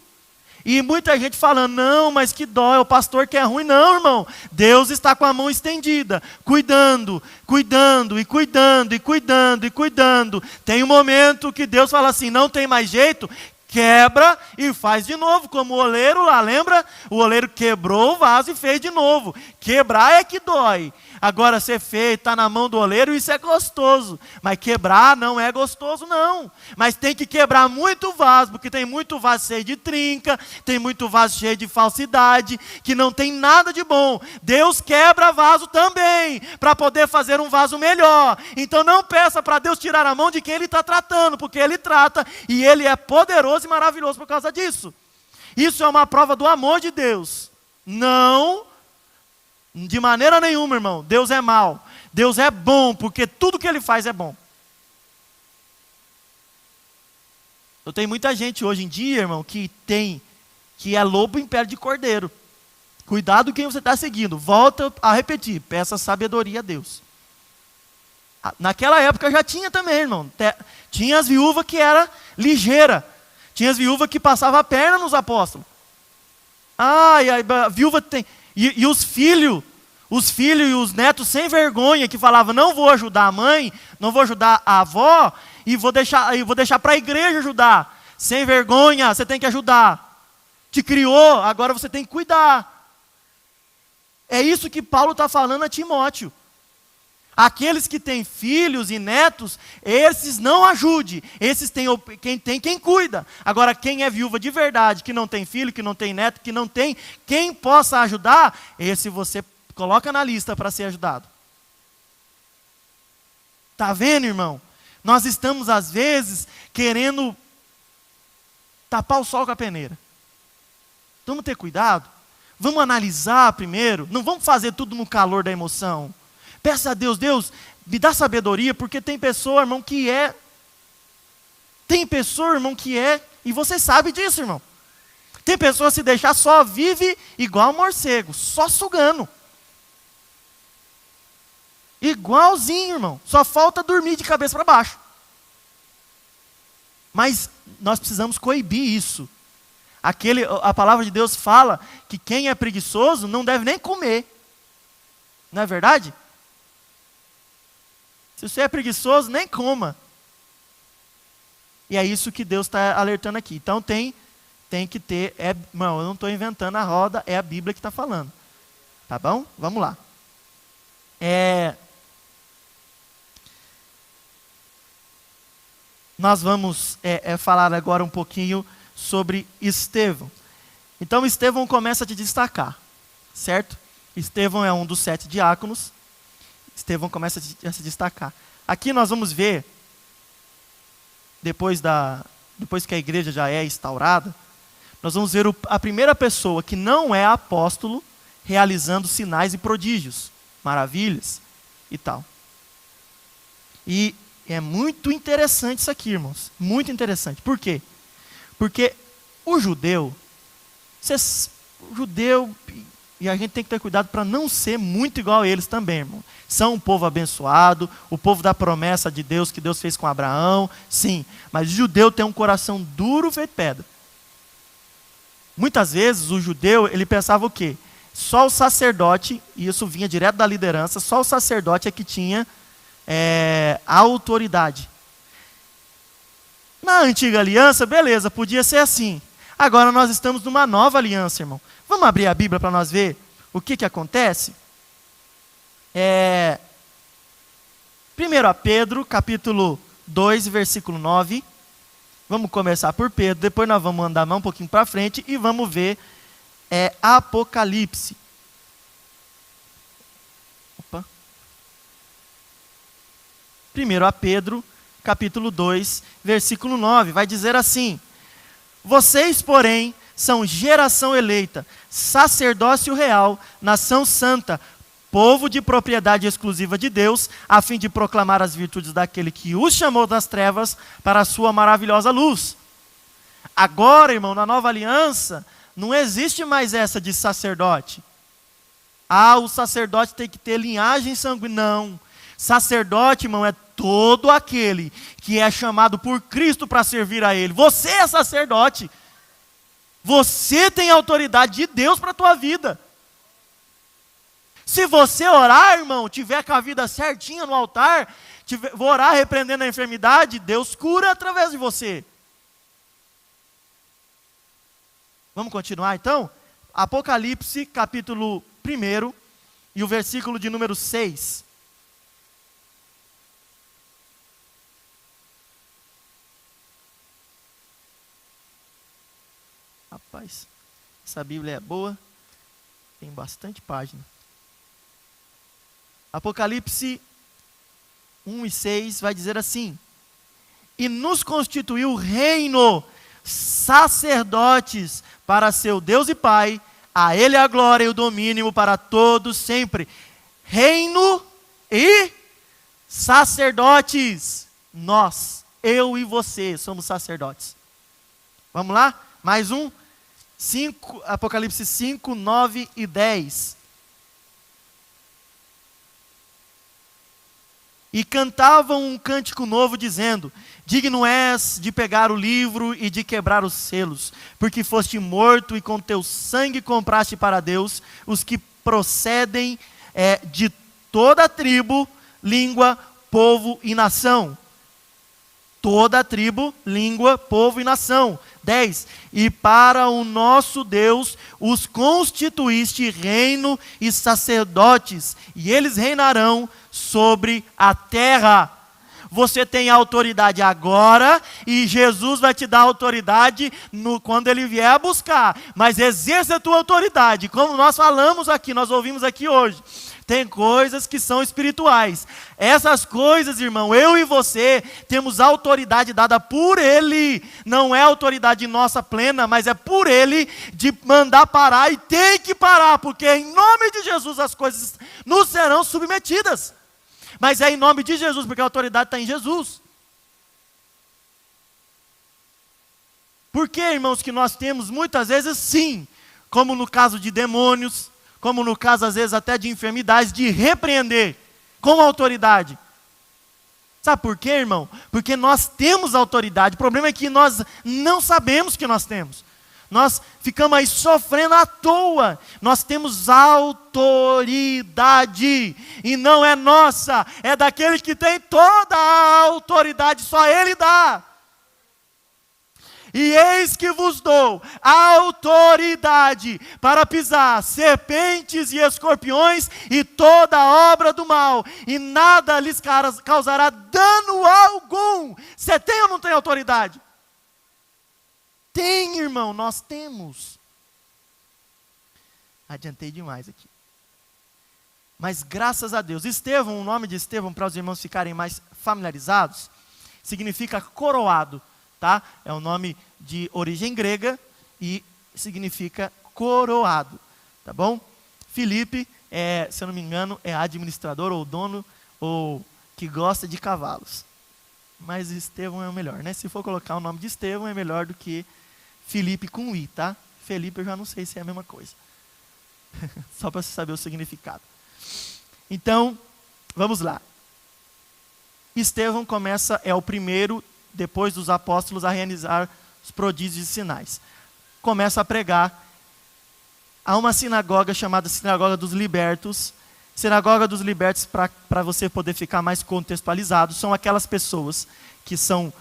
E muita gente falando, não, mas que dó, é o pastor que é ruim. Não, irmão, Deus está com a mão estendida, cuidando, cuidando, e cuidando, e cuidando, e cuidando. Tem um momento que Deus fala assim, não tem mais jeito, quebra e faz de novo, como o oleiro lá, lembra? O oleiro quebrou o vaso e fez de novo. Quebrar é que dói. Agora ser feito, está na mão do oleiro, isso é gostoso. Mas quebrar não é gostoso, não. Mas tem que quebrar muito vaso, porque tem muito vaso cheio de trinca, tem muito vaso cheio de falsidade, que não tem nada de bom. Deus quebra vaso também, para poder fazer um vaso melhor. Então não peça para Deus tirar a mão de quem Ele está tratando, porque Ele trata, e Ele é poderoso e maravilhoso por causa disso. Isso é uma prova do amor de Deus. Não, de maneira nenhuma, irmão, Deus é mau. Deus é bom, porque tudo que Ele faz é bom. Eu tenho muita gente hoje em dia, irmão, que é lobo em pele de cordeiro. Cuidado quem você está seguindo. Volta a repetir, peça sabedoria a Deus. Naquela época já tinha também, irmão. Tinha as viúvas que era ligeira. Tinha as viúvas que passavam a perna nos apóstolos. Ai, a viúva tem... E os filhos e os netos sem vergonha que falavam, não vou ajudar a mãe, não vou ajudar a avó, e vou deixar para a igreja ajudar. Sem vergonha, você tem que ajudar. Te criou, agora você tem que cuidar. É isso que Paulo está falando a Timóteo. Aqueles que têm filhos e netos, esses não ajude. Esses quem cuida. Agora, quem é viúva de verdade, que não tem filho, que não tem neto, que não tem quem possa ajudar, esse você coloca na lista para ser ajudado. Está vendo, irmão? Nós estamos, às vezes, querendo tapar o sol com a peneira. Vamos ter cuidado. Vamos analisar primeiro. Não vamos fazer tudo no calor da emoção. Peça a Deus, Deus, me dá sabedoria, porque tem pessoa, irmão, que é. Tem pessoa, irmão, que é. E você sabe disso, irmão. Tem pessoa, se deixar, só vive igual morcego, só sugando. Igualzinho, irmão. Só falta dormir de cabeça para baixo. Mas nós precisamos coibir isso. A palavra de Deus fala que quem é preguiçoso não deve nem comer. Não é verdade? Se você é preguiçoso, nem coma. E é isso que Deus está alertando aqui. Então tem que ter... Irmão, eu não estou inventando a roda, é a Bíblia que está falando. Tá bom? Vamos lá. Nós vamos falar agora um pouquinho sobre Estevão. Então Estevão começa a te destacar, certo? Estevão é um dos 7 diáconos. Estevão começa a se destacar. Aqui nós vamos ver, depois que a igreja já é instaurada, nós vamos ver a primeira pessoa que não é apóstolo realizando sinais e prodígios, maravilhas e tal. E é muito interessante isso aqui, irmãos. Muito interessante. Por quê? Porque o judeu, e a gente tem que ter cuidado para não ser muito igual a eles também, irmão. São um povo abençoado, o povo da promessa de Deus, que Deus fez com Abraão, sim. Mas o judeu tem um coração duro feito pedra. Muitas vezes o judeu, ele pensava o quê? Só o sacerdote, e isso vinha direto da liderança, só o sacerdote é que tinha a autoridade. Na antiga aliança, beleza, podia ser assim. Agora nós estamos numa nova aliança, irmão. Vamos abrir a Bíblia para nós ver o que acontece? 1 Pedro, capítulo 2, versículo 9. Vamos começar por Pedro, depois nós vamos andar mais um pouquinho para frente e vamos ver Apocalipse. Opa. 1 Pedro, capítulo 2, versículo 9, vai dizer assim: vocês, porém, são geração eleita, sacerdócio real, nação santa, povo de propriedade exclusiva de Deus, a fim de proclamar as virtudes daquele que os chamou das trevas para a sua maravilhosa luz. Agora, irmão, na nova aliança, não existe mais essa de sacerdote. O sacerdote tem que ter linhagem sanguínea. Não. Sacerdote, irmão, é todo aquele que é chamado por Cristo para servir a Ele. Você é sacerdote. Você tem autoridade de Deus para a tua vida. Se você orar, irmão, tiver com a vida certinha no altar, vou orar repreendendo a enfermidade, Deus cura através de você. Vamos continuar então? Apocalipse, capítulo 1, e o versículo de número 6. Rapaz, essa Bíblia é boa, tem bastante página. Apocalipse 1 e 6 vai dizer assim: e nos constituiu reino, sacerdotes para seu Deus e Pai, a Ele a glória e o domínio para todos sempre. Reino e sacerdotes. Nós, eu e você, somos sacerdotes. Vamos lá? Mais um. Apocalipse 5, 9 e 10. E cantavam um cântico novo, dizendo: digno és de pegar o livro e de quebrar os selos, porque foste morto e com teu sangue compraste para Deus os que procedem de toda tribo, língua, povo e nação. Toda tribo, língua, povo e nação. 10. E para o nosso Deus os constituíste reino e sacerdotes, e eles reinarão sobre a terra. Você tem autoridade agora, e Jesus vai te dar autoridade quando Ele vier a buscar. Mas exerça a tua autoridade, como nós falamos aqui, nós ouvimos aqui hoje. Tem coisas que são espirituais. Essas coisas, irmão, eu e você temos autoridade dada por Ele. Não é autoridade nossa plena, mas é por Ele de mandar parar, e tem que parar, porque em nome de Jesus as coisas nos serão submetidas. Mas é em nome de Jesus, porque a autoridade está em Jesus. Por que, irmãos, que nós temos muitas vezes sim, como no caso de demônios, como no caso às vezes até de enfermidades, de repreender com autoridade? Sabe por quê, irmão? Porque nós temos autoridade. O problema é que nós não sabemos que nós temos. Nós ficamos aí sofrendo à toa. Nós temos autoridade, e não é nossa, é daquele que tem toda a autoridade, só Ele dá. E eis que vos dou autoridade para pisar serpentes e escorpiões e toda obra do mal, e nada lhes causará dano algum. Você tem ou não tem autoridade? Tem, irmão, nós temos. Adiantei demais aqui. Mas graças a Deus, Estevão, o nome de Estevão, para os irmãos ficarem mais familiarizados, significa coroado, tá? É um nome de origem grega e significa coroado, tá bom? Filipe, se eu não me engano, é administrador ou dono, ou que gosta de cavalos. Mas Estevão é o melhor, né? Se for colocar o nome de Estevão, é melhor do que Filipe com I, tá? Felipe eu já não sei se é a mesma coisa. Só para você saber o significado. Então, vamos lá. Estevão é o primeiro, depois dos apóstolos, a realizar os prodígios e sinais. Começa a pregar. Há uma sinagoga chamada Sinagoga dos Libertos. Sinagoga dos Libertos, para você poder ficar mais contextualizado, são aquelas pessoas que são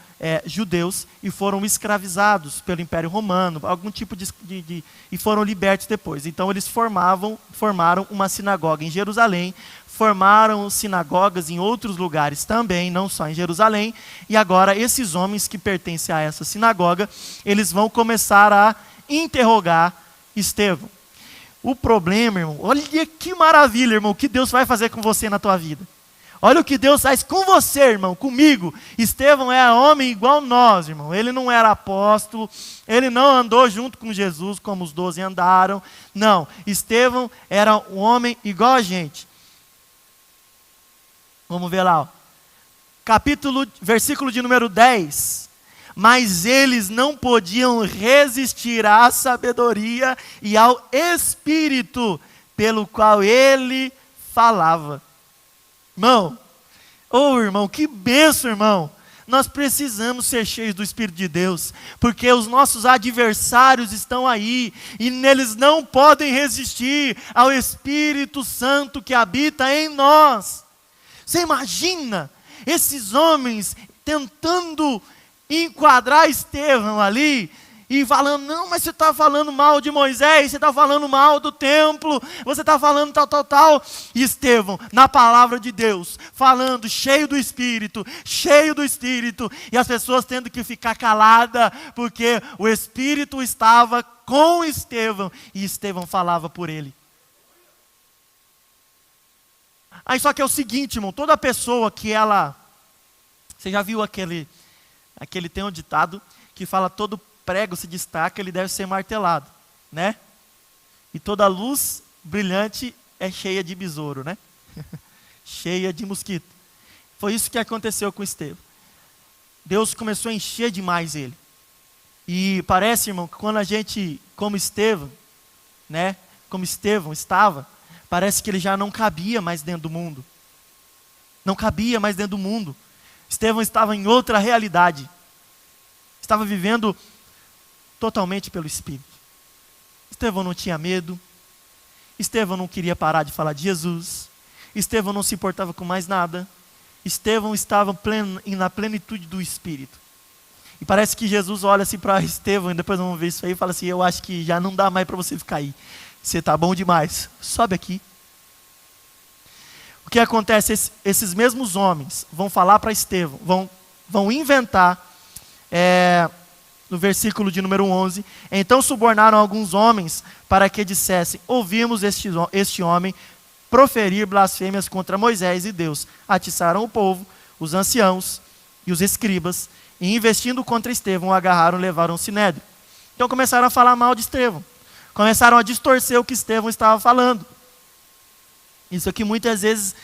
judeus e foram escravizados pelo Império Romano, algum tipo e foram libertos depois. Então eles formaram uma sinagoga em Jerusalém, formaram sinagogas em outros lugares também, não só em Jerusalém, e agora esses homens que pertencem a essa sinagoga, eles vão começar a interrogar Estevão. O problema, irmão, olha que maravilha, irmão, o que Deus vai fazer com você na tua vida. Olha o que Deus faz com você, irmão, comigo. Estevão é homem igual nós, irmão. Ele não era apóstolo, ele não andou junto com Jesus como os 12 andaram. Não, Estevão era um homem igual a gente. Vamos ver lá, ó. Versículo de número 10. Mas eles não podiam resistir à sabedoria e ao Espírito pelo qual ele falava. Irmão, irmão, que bênção, irmão. nós precisamos ser cheios do Espírito de Deus, porque os nossos adversários estão aí, e eles não podem resistir ao Espírito Santo que habita em nós. Você imagina esses homens tentando enquadrar Estevão ali, e falando, não, mas você está falando mal de Moisés, você está falando mal do templo, você está falando tal. E Estevão, na palavra de Deus, falando, cheio do Espírito, e as pessoas tendo que ficar caladas, porque o Espírito estava com Estevão, e Estevão falava por ele. Aí só que é o seguinte, irmão, toda pessoa que ela... Você já viu aquele tem um ditado que fala, todo prego se destaca, ele deve ser martelado, né? E toda luz brilhante é cheia de besouro, né? Cheia de mosquito. Foi isso que aconteceu com Estevão. Deus começou a encher demais ele. E parece, irmão, que quando a gente, como Estevão, né? Como Estevão estava, parece que ele já não cabia mais dentro do mundo. Não cabia mais dentro do mundo. Estevão estava em outra realidade. Estava vivendo totalmente pelo Espírito. Estevão não tinha medo. Estevão não queria parar de falar de Jesus. Estevão não se importava com mais nada. Estevão estava na plenitude do Espírito. E parece que Jesus olha assim para Estevão, e depois vamos ver isso aí, e fala assim, eu acho que já não dá mais para você ficar aí. Você está bom demais. Sobe aqui. O que acontece? Esses mesmos homens vão falar para Estevão, vão inventar, no versículo de número 11, então subornaram alguns homens para que dissessem, ouvimos este homem proferir blasfêmias contra Moisés e Deus. Atiçaram o povo, os anciãos e os escribas, e investindo contra Estevão, o agarraram e levaram ao sinédrio. Então começaram a falar mal de Estevão, começaram a distorcer o que Estevão estava falando. Isso aqui muitas vezes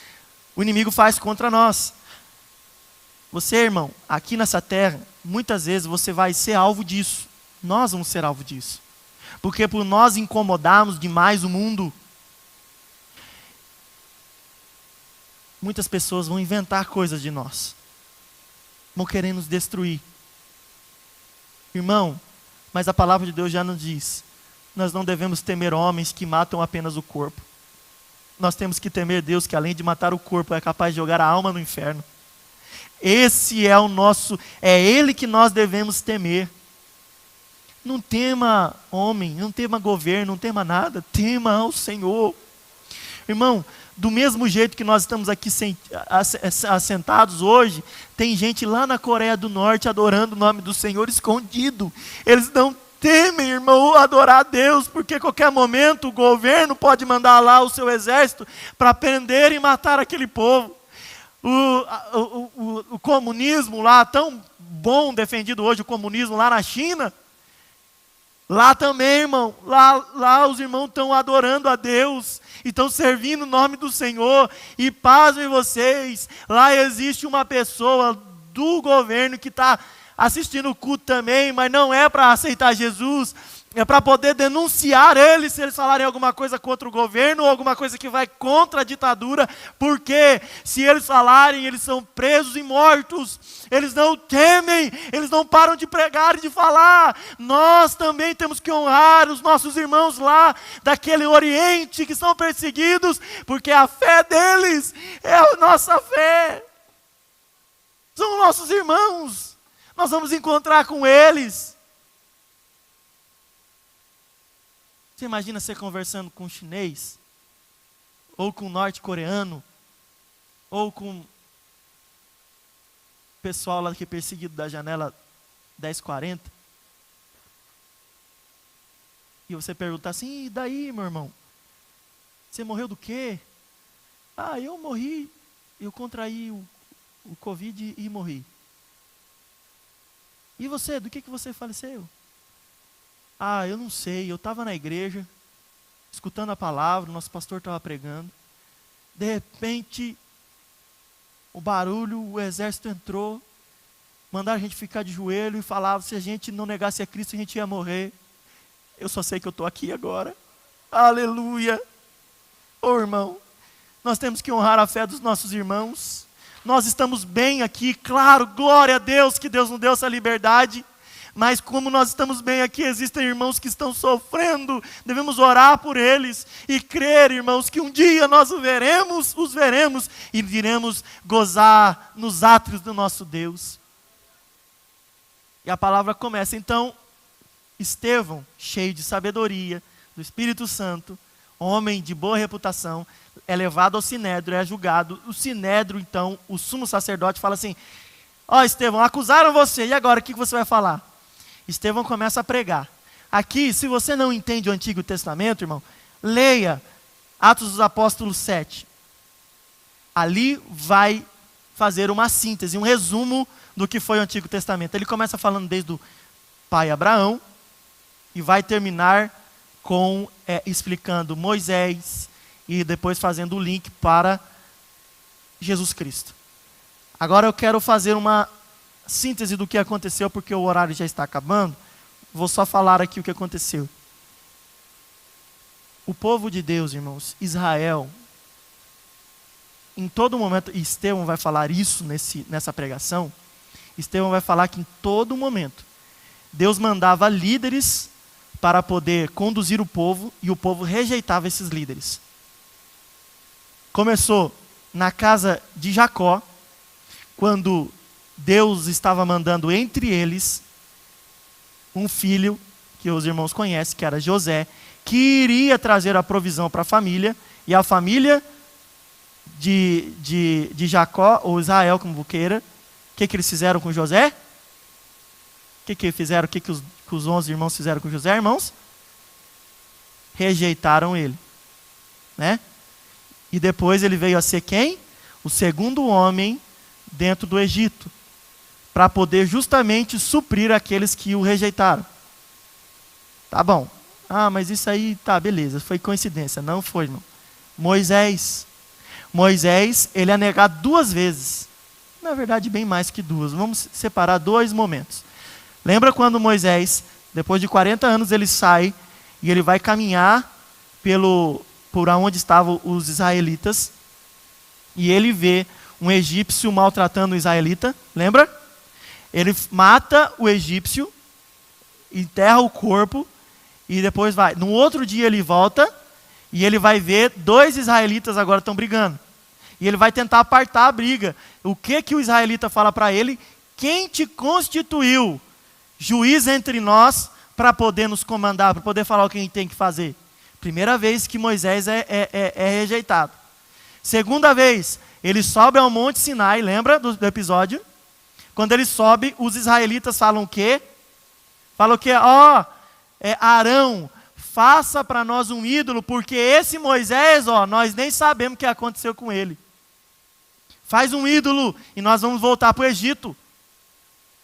o inimigo faz contra nós. Você, irmão, aqui nessa terra, muitas vezes você vai ser alvo disso. Nós vamos ser alvo disso. Porque por nós incomodarmos demais o mundo, muitas pessoas vão inventar coisas de nós. Vão querer nos destruir. Irmão, mas a palavra de Deus já nos diz, nós não devemos temer homens que matam apenas o corpo. Nós temos que temer Deus, que além de matar o corpo, é capaz de jogar a alma no inferno. Esse é é Ele que nós devemos temer. Não tema homem, não tema governo, não tema nada, tema ao Senhor. Irmão, do mesmo jeito que nós estamos aqui assentados hoje, tem gente lá na Coreia do Norte adorando o nome do Senhor escondido. Eles não temem, irmão, adorar a Deus, porque a qualquer momento o governo pode mandar lá o seu exército para prender e matar aquele povo. O comunismo lá, tão bom defendido hoje, o comunismo lá na China, lá também, irmão, lá os irmãos estão adorando a Deus, e estão servindo o nome do Senhor, e pasmem vocês, lá existe uma pessoa do governo que está assistindo o culto também, mas não é para aceitar Jesus, é para poder denunciar eles se eles falarem alguma coisa contra o governo ou alguma coisa que vai contra a ditadura, porque se eles falarem, eles são presos e mortos. Eles não temem, eles não param de pregar e de falar. Nós também temos que honrar os nossos irmãos lá daquele Oriente que são perseguidos, porque a fé deles é a nossa fé. São nossos irmãos. Nós vamos encontrar com eles. Você imagina você conversando com um chinês, ou com um norte-coreano, ou com o pessoal lá que é perseguido da janela 1040, e você perguntar assim, e daí, meu irmão? Você morreu do quê? Ah, eu morri, eu contraí o Covid e morri. E você, do que você faleceu? Ah, eu não sei, eu estava na igreja, escutando a palavra, o nosso pastor estava pregando. De repente, o barulho, o exército entrou, mandaram a gente ficar de joelho e falavam, se a gente não negasse a Cristo, a gente ia morrer. Eu só sei que eu estou aqui agora. Aleluia! Ô irmão, nós temos que honrar a fé dos nossos irmãos. nós estamos bem aqui, claro, glória a Deus que Deus nos deu essa liberdade, mas como nós estamos bem aqui, existem irmãos que estão sofrendo, devemos orar por eles e crer, irmãos, que um dia nós os veremos e iremos gozar nos átrios do nosso Deus. E a palavra começa, então, Estevão, cheio de sabedoria, do Espírito Santo, homem de boa reputação, é levado ao Sinédrio, é julgado. O Sinédrio, então, o sumo sacerdote fala assim: ó, Estevão, acusaram você, e agora o que você vai falar? Estevão começa a pregar. Aqui, se você não entende o Antigo Testamento, irmão, leia Atos dos Apóstolos 7. Ali vai fazer uma síntese, um resumo do que foi o Antigo Testamento. Ele começa falando desde o pai Abraão e vai terminar com explicando Moisés e depois fazendo o link para Jesus Cristo. Agora eu quero fazer uma síntese do que aconteceu, porque o horário já está acabando. Vou só falar aqui o que aconteceu. O povo de Deus, irmãos, Israel, em todo momento, e Estevão vai falar isso nessa pregação, Estevão vai falar que em todo momento, Deus mandava líderes para poder conduzir o povo, e o povo rejeitava esses líderes. Começou na casa de Jacó, quando Deus estava mandando entre eles um filho, que os irmãos conhecem, que era José, que iria trazer a provisão para a família, e a família de Jacó, ou Israel, como queira, o que eles fizeram com José? O que fizeram? O que os 11 irmãos fizeram com José, irmãos? Rejeitaram ele, né? E depois ele veio a ser quem? O segundo homem dentro do Egito, para poder justamente suprir aqueles que o rejeitaram. Tá bom. Ah, mas isso aí, tá, beleza, foi coincidência. Não foi, irmão. Moisés, ele é negado 2 vezes. Na verdade, bem mais que 2. Vamos separar 2 momentos. Lembra quando Moisés, depois de 40 anos, ele sai e ele vai caminhar por onde estavam os israelitas, e ele vê um egípcio maltratando um israelita, lembra? Ele mata o egípcio, enterra o corpo, e depois vai. No outro dia ele volta, e ele vai ver 2 israelitas agora estão brigando. E ele vai tentar apartar a briga. O que o israelita fala para ele? Quem te constituiu juiz entre nós para poder nos comandar, para poder falar o que a gente tem que fazer? Primeira vez que Moisés é rejeitado. Segunda vez, ele sobe ao Monte Sinai, lembra do episódio? Quando ele sobe, os israelitas falam o quê? Falam o quê? Arão, faça para nós um ídolo, porque esse Moisés, nós nem sabemos o que aconteceu com ele. Faz um ídolo e nós vamos voltar para o Egito.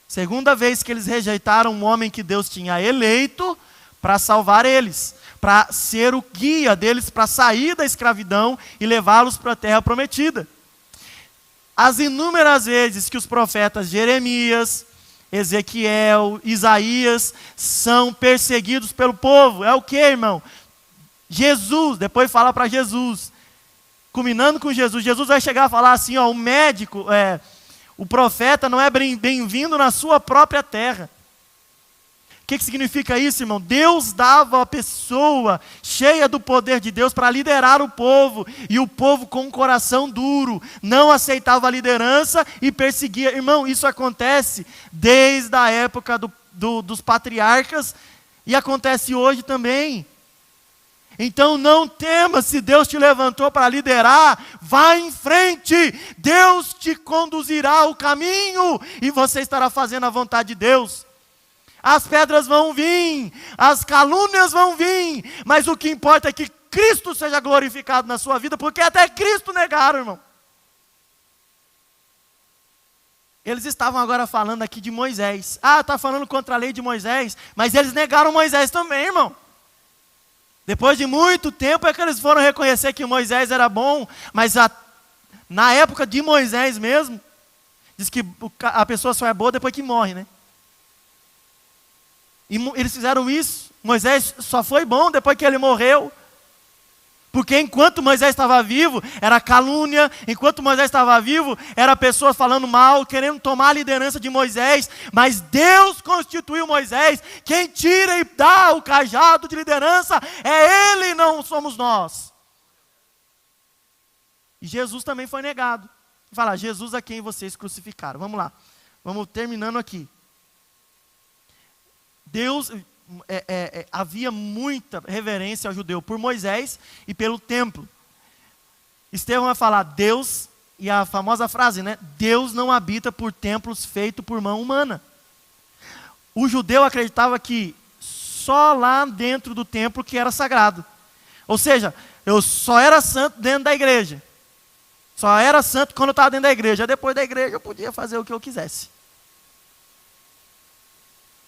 Segunda vez que eles rejeitaram um homem que Deus tinha eleito para salvar eles, para ser o guia deles, para sair da escravidão e levá-los para a terra prometida. As inúmeras vezes que os profetas Jeremias, Ezequiel, Isaías são perseguidos pelo povo. É o que, irmão? Jesus, depois fala para Jesus, culminando com Jesus, Jesus vai chegar a falar assim, o médico, o profeta não é bem-vindo na sua própria terra. O que significa isso, irmão? Deus dava a pessoa cheia do poder de Deus para liderar o povo, e o povo com um coração duro não aceitava a liderança e perseguia. Irmão, isso acontece desde a época dos patriarcas e acontece hoje também. Então não tema, se Deus te levantou para liderar, vá em frente, Deus te conduzirá o caminho e você estará fazendo a vontade de Deus. As pedras vão vir, as calúnias vão vir, mas o que importa é que Cristo seja glorificado na sua vida, porque até Cristo negaram, irmão. Eles estavam agora falando aqui de Moisés. Está falando contra a lei de Moisés, mas eles negaram Moisés também, irmão. Depois de muito tempo é que eles foram reconhecer que Moisés era bom, mas na época de Moisés mesmo, diz que a pessoa só é boa depois que morre, né? E eles fizeram isso. Moisés só foi bom depois que ele morreu. Porque enquanto Moisés estava vivo, era calúnia. Enquanto Moisés estava vivo, era pessoas falando mal, querendo tomar a liderança de Moisés. Mas Deus constituiu Moisés. Quem tira e dá o cajado de liderança é Ele, não somos nós. E Jesus também foi negado. Fala, Jesus a quem vocês crucificaram. Vamos lá, vamos terminando aqui. Deus... havia muita reverência ao judeu por Moisés e pelo templo. Estevão vai falar Deus, e a famosa frase, né? Deus não habita por templos feitos por mão humana. O judeu acreditava que só lá dentro do templo que era sagrado. Ou seja, eu só era santo dentro da igreja. Só era santo quando eu estava dentro da igreja. Depois da igreja eu podia fazer o que eu quisesse.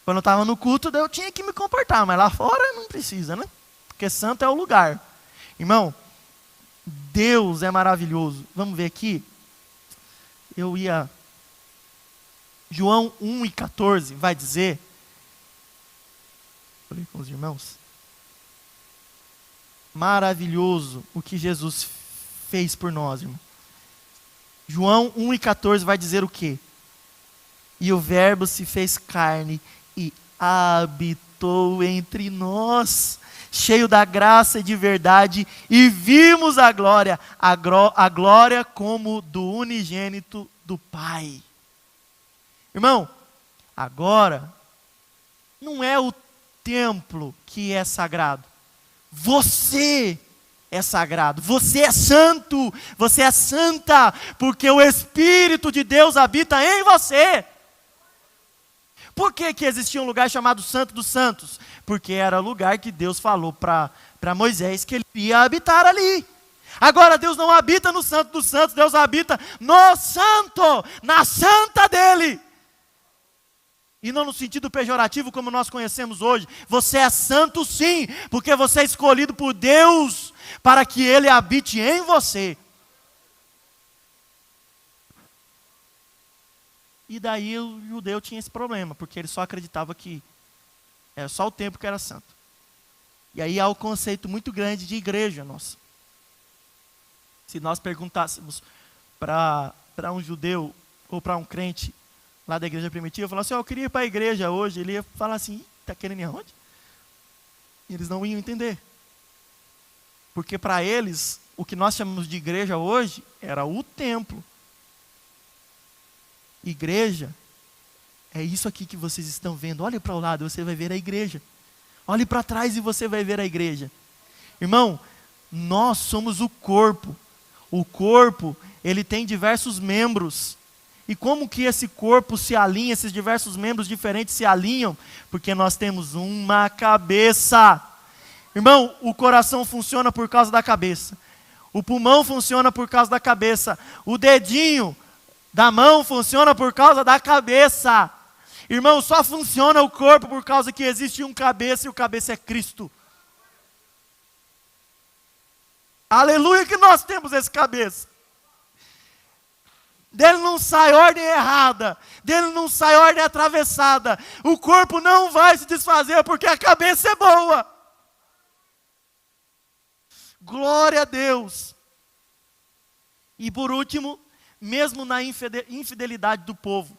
Quando eu estava no culto, eu tinha que me comportar, mas lá fora não precisa, né? Porque santo é o lugar. Irmão, Deus é maravilhoso. Vamos ver aqui. João 1:14 vai dizer. Falei com os irmãos. Maravilhoso o que Jesus fez por nós, irmão. João 1:14 vai dizer o quê? E o verbo se fez carne e habitou entre nós, cheio da graça e de verdade, e vimos a glória como do unigênito do Pai. Irmão, agora, não é o templo que é sagrado, você é sagrado, você é santo, você é santa, porque o Espírito de Deus habita em você. Por que existia um lugar chamado Santo dos Santos? Porque era o lugar que Deus falou para Moisés que ele ia habitar ali. Agora Deus não habita no Santo dos Santos, Deus habita no Santo, na Santa dele. E não no sentido pejorativo como nós conhecemos hoje. Você é santo sim, porque você é escolhido por Deus para que Ele habite em você. E daí o judeu tinha esse problema, porque ele só acreditava que era só o templo que era santo. E aí há um conceito muito grande de igreja nossa. Se nós perguntássemos para um judeu ou para um crente lá da igreja primitiva, falar assim, eu queria ir para a igreja hoje, ele ia falar assim, está querendo ir aonde? E eles não iam entender. Porque para eles, o que nós chamamos de igreja hoje, era o templo. Igreja, é isso aqui que vocês estão vendo. Olhe para o lado, você vai ver a igreja. Olhe para trás e você vai ver a igreja. Irmão, nós somos o corpo. O corpo, ele tem diversos membros. E como que esse corpo se alinha, esses diversos membros diferentes se alinham? Porque nós temos uma cabeça. Irmão, o coração funciona por causa da cabeça. O pulmão funciona por causa da cabeça. O dedinho da mão funciona por causa da cabeça. Irmão, só funciona o corpo por causa que existe um cabeça e o cabeça é Cristo. Aleluia que nós temos esse cabeça. Dele não sai ordem errada, dele não sai ordem atravessada. O corpo não vai se desfazer porque a cabeça é boa. Glória a Deus. E por último, mesmo na infidelidade do povo,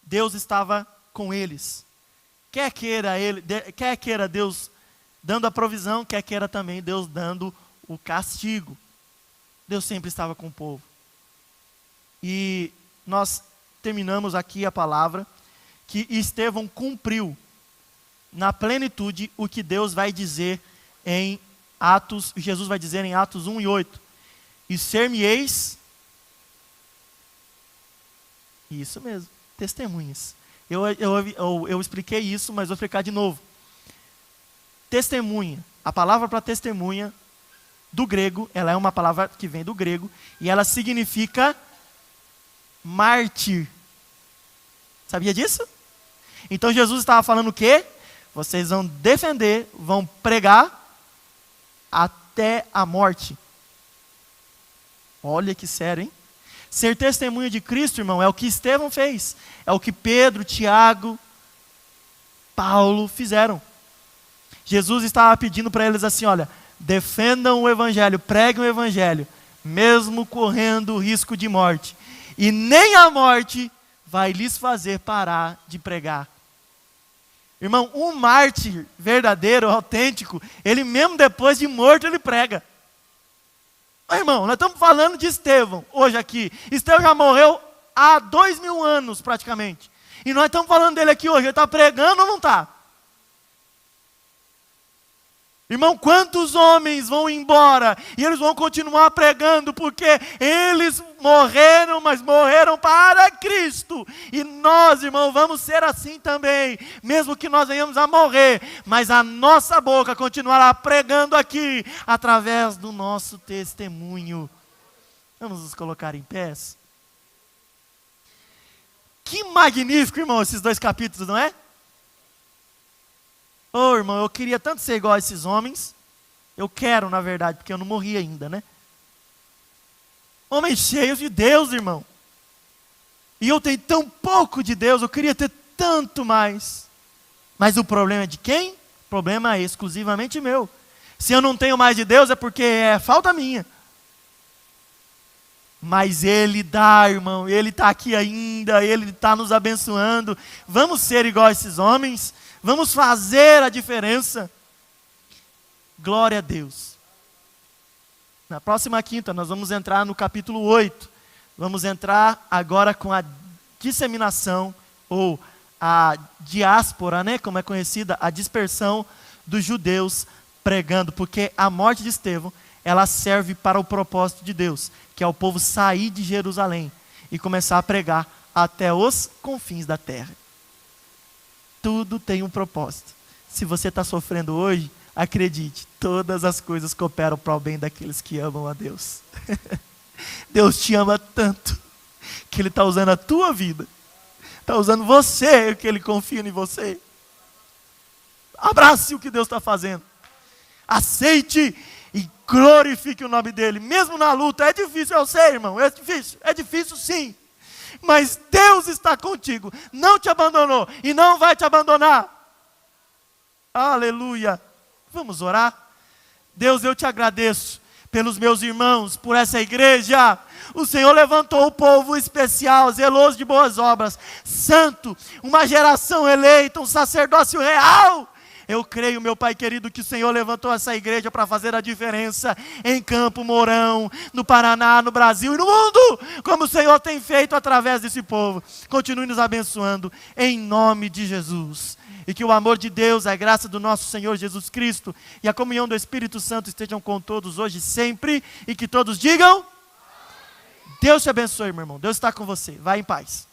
Deus estava com eles. Quer queira Deus dando a provisão, quer queira também Deus dando o castigo. Deus sempre estava com o povo. E nós terminamos aqui a palavra que Estevão cumpriu na plenitude o que Deus vai dizer em Atos, Jesus vai dizer em Atos 1:8. E ser-me-eis, isso mesmo, testemunhas. Eu expliquei isso, mas vou explicar de novo. Testemunha, a palavra para testemunha do grego, ela é uma palavra que vem do grego, e ela significa mártir. Sabia disso? Então Jesus estava falando o quê? Vocês vão defender, vão pregar até a morte. Olha que sério, hein? Ser testemunha de Cristo, irmão, é o que Estevão fez. É o que Pedro, Tiago, Paulo fizeram. Jesus estava pedindo para eles assim, olha, defendam o evangelho, preguem o evangelho, mesmo correndo o risco de morte. E nem a morte vai lhes fazer parar de pregar. Irmão, um mártir verdadeiro, autêntico, ele mesmo depois de morto, ele prega. Irmão, nós estamos falando de Estevão, hoje aqui. Estevão já morreu há 2000 anos, praticamente. E nós estamos falando dele aqui hoje. Ele está pregando ou não está? Irmão, quantos homens vão embora e eles vão continuar pregando porque eles morreram, mas morreram para Cristo. E nós, irmão, vamos ser assim também, mesmo que nós venhamos a morrer, mas a nossa boca continuará pregando aqui, através do nosso testemunho. Vamos nos colocar em pés? Que magnífico, irmão, esses 2 capítulos, não é? Oh, irmão, eu queria tanto ser igual a esses homens. Eu quero, na verdade, porque eu não morri ainda, né? Homens cheios de Deus, irmão. E eu tenho tão pouco de Deus, eu queria ter tanto mais. Mas o problema é de quem? O problema é exclusivamente meu. Se eu não tenho mais de Deus, é porque é falta minha. Mas Ele dá, irmão, Ele está aqui ainda, Ele está nos abençoando. Vamos ser igual a esses homens. Vamos fazer a diferença. Glória a Deus. Na próxima quinta nós vamos entrar no capítulo 8. Vamos entrar agora com a disseminação, ou a diáspora, né, como é conhecida, a dispersão dos judeus pregando. Porque a morte de Estevão, ela serve para o propósito de Deus, que é o povo sair de Jerusalém e começar a pregar até os confins da terra. Tudo tem um propósito. Se você está sofrendo hoje, acredite, todas as coisas cooperam para o bem daqueles que amam a Deus. Deus te ama tanto, que Ele está usando a tua vida, está usando você, que Ele confia em você. Abrace o que Deus está fazendo. Aceite e glorifique o nome dEle, mesmo na luta. É difícil, eu sei, irmão, é difícil sim. Mas Deus está contigo, não te abandonou e não vai te abandonar. Aleluia. Vamos orar? Deus, eu te agradeço pelos meus irmãos, por essa igreja. O Senhor levantou o povo especial, zeloso de boas obras, santo, uma geração eleita, um sacerdócio real. Eu creio, meu Pai querido, que o Senhor levantou essa igreja para fazer a diferença em Campo Mourão, no Paraná, no Brasil e no mundo, como o Senhor tem feito através desse povo. Continue nos abençoando, em nome de Jesus. E que o amor de Deus, a graça do nosso Senhor Jesus Cristo e a comunhão do Espírito Santo estejam com todos hoje e sempre. E que todos digam: Deus te abençoe, meu irmão. Deus está com você. Vai em paz.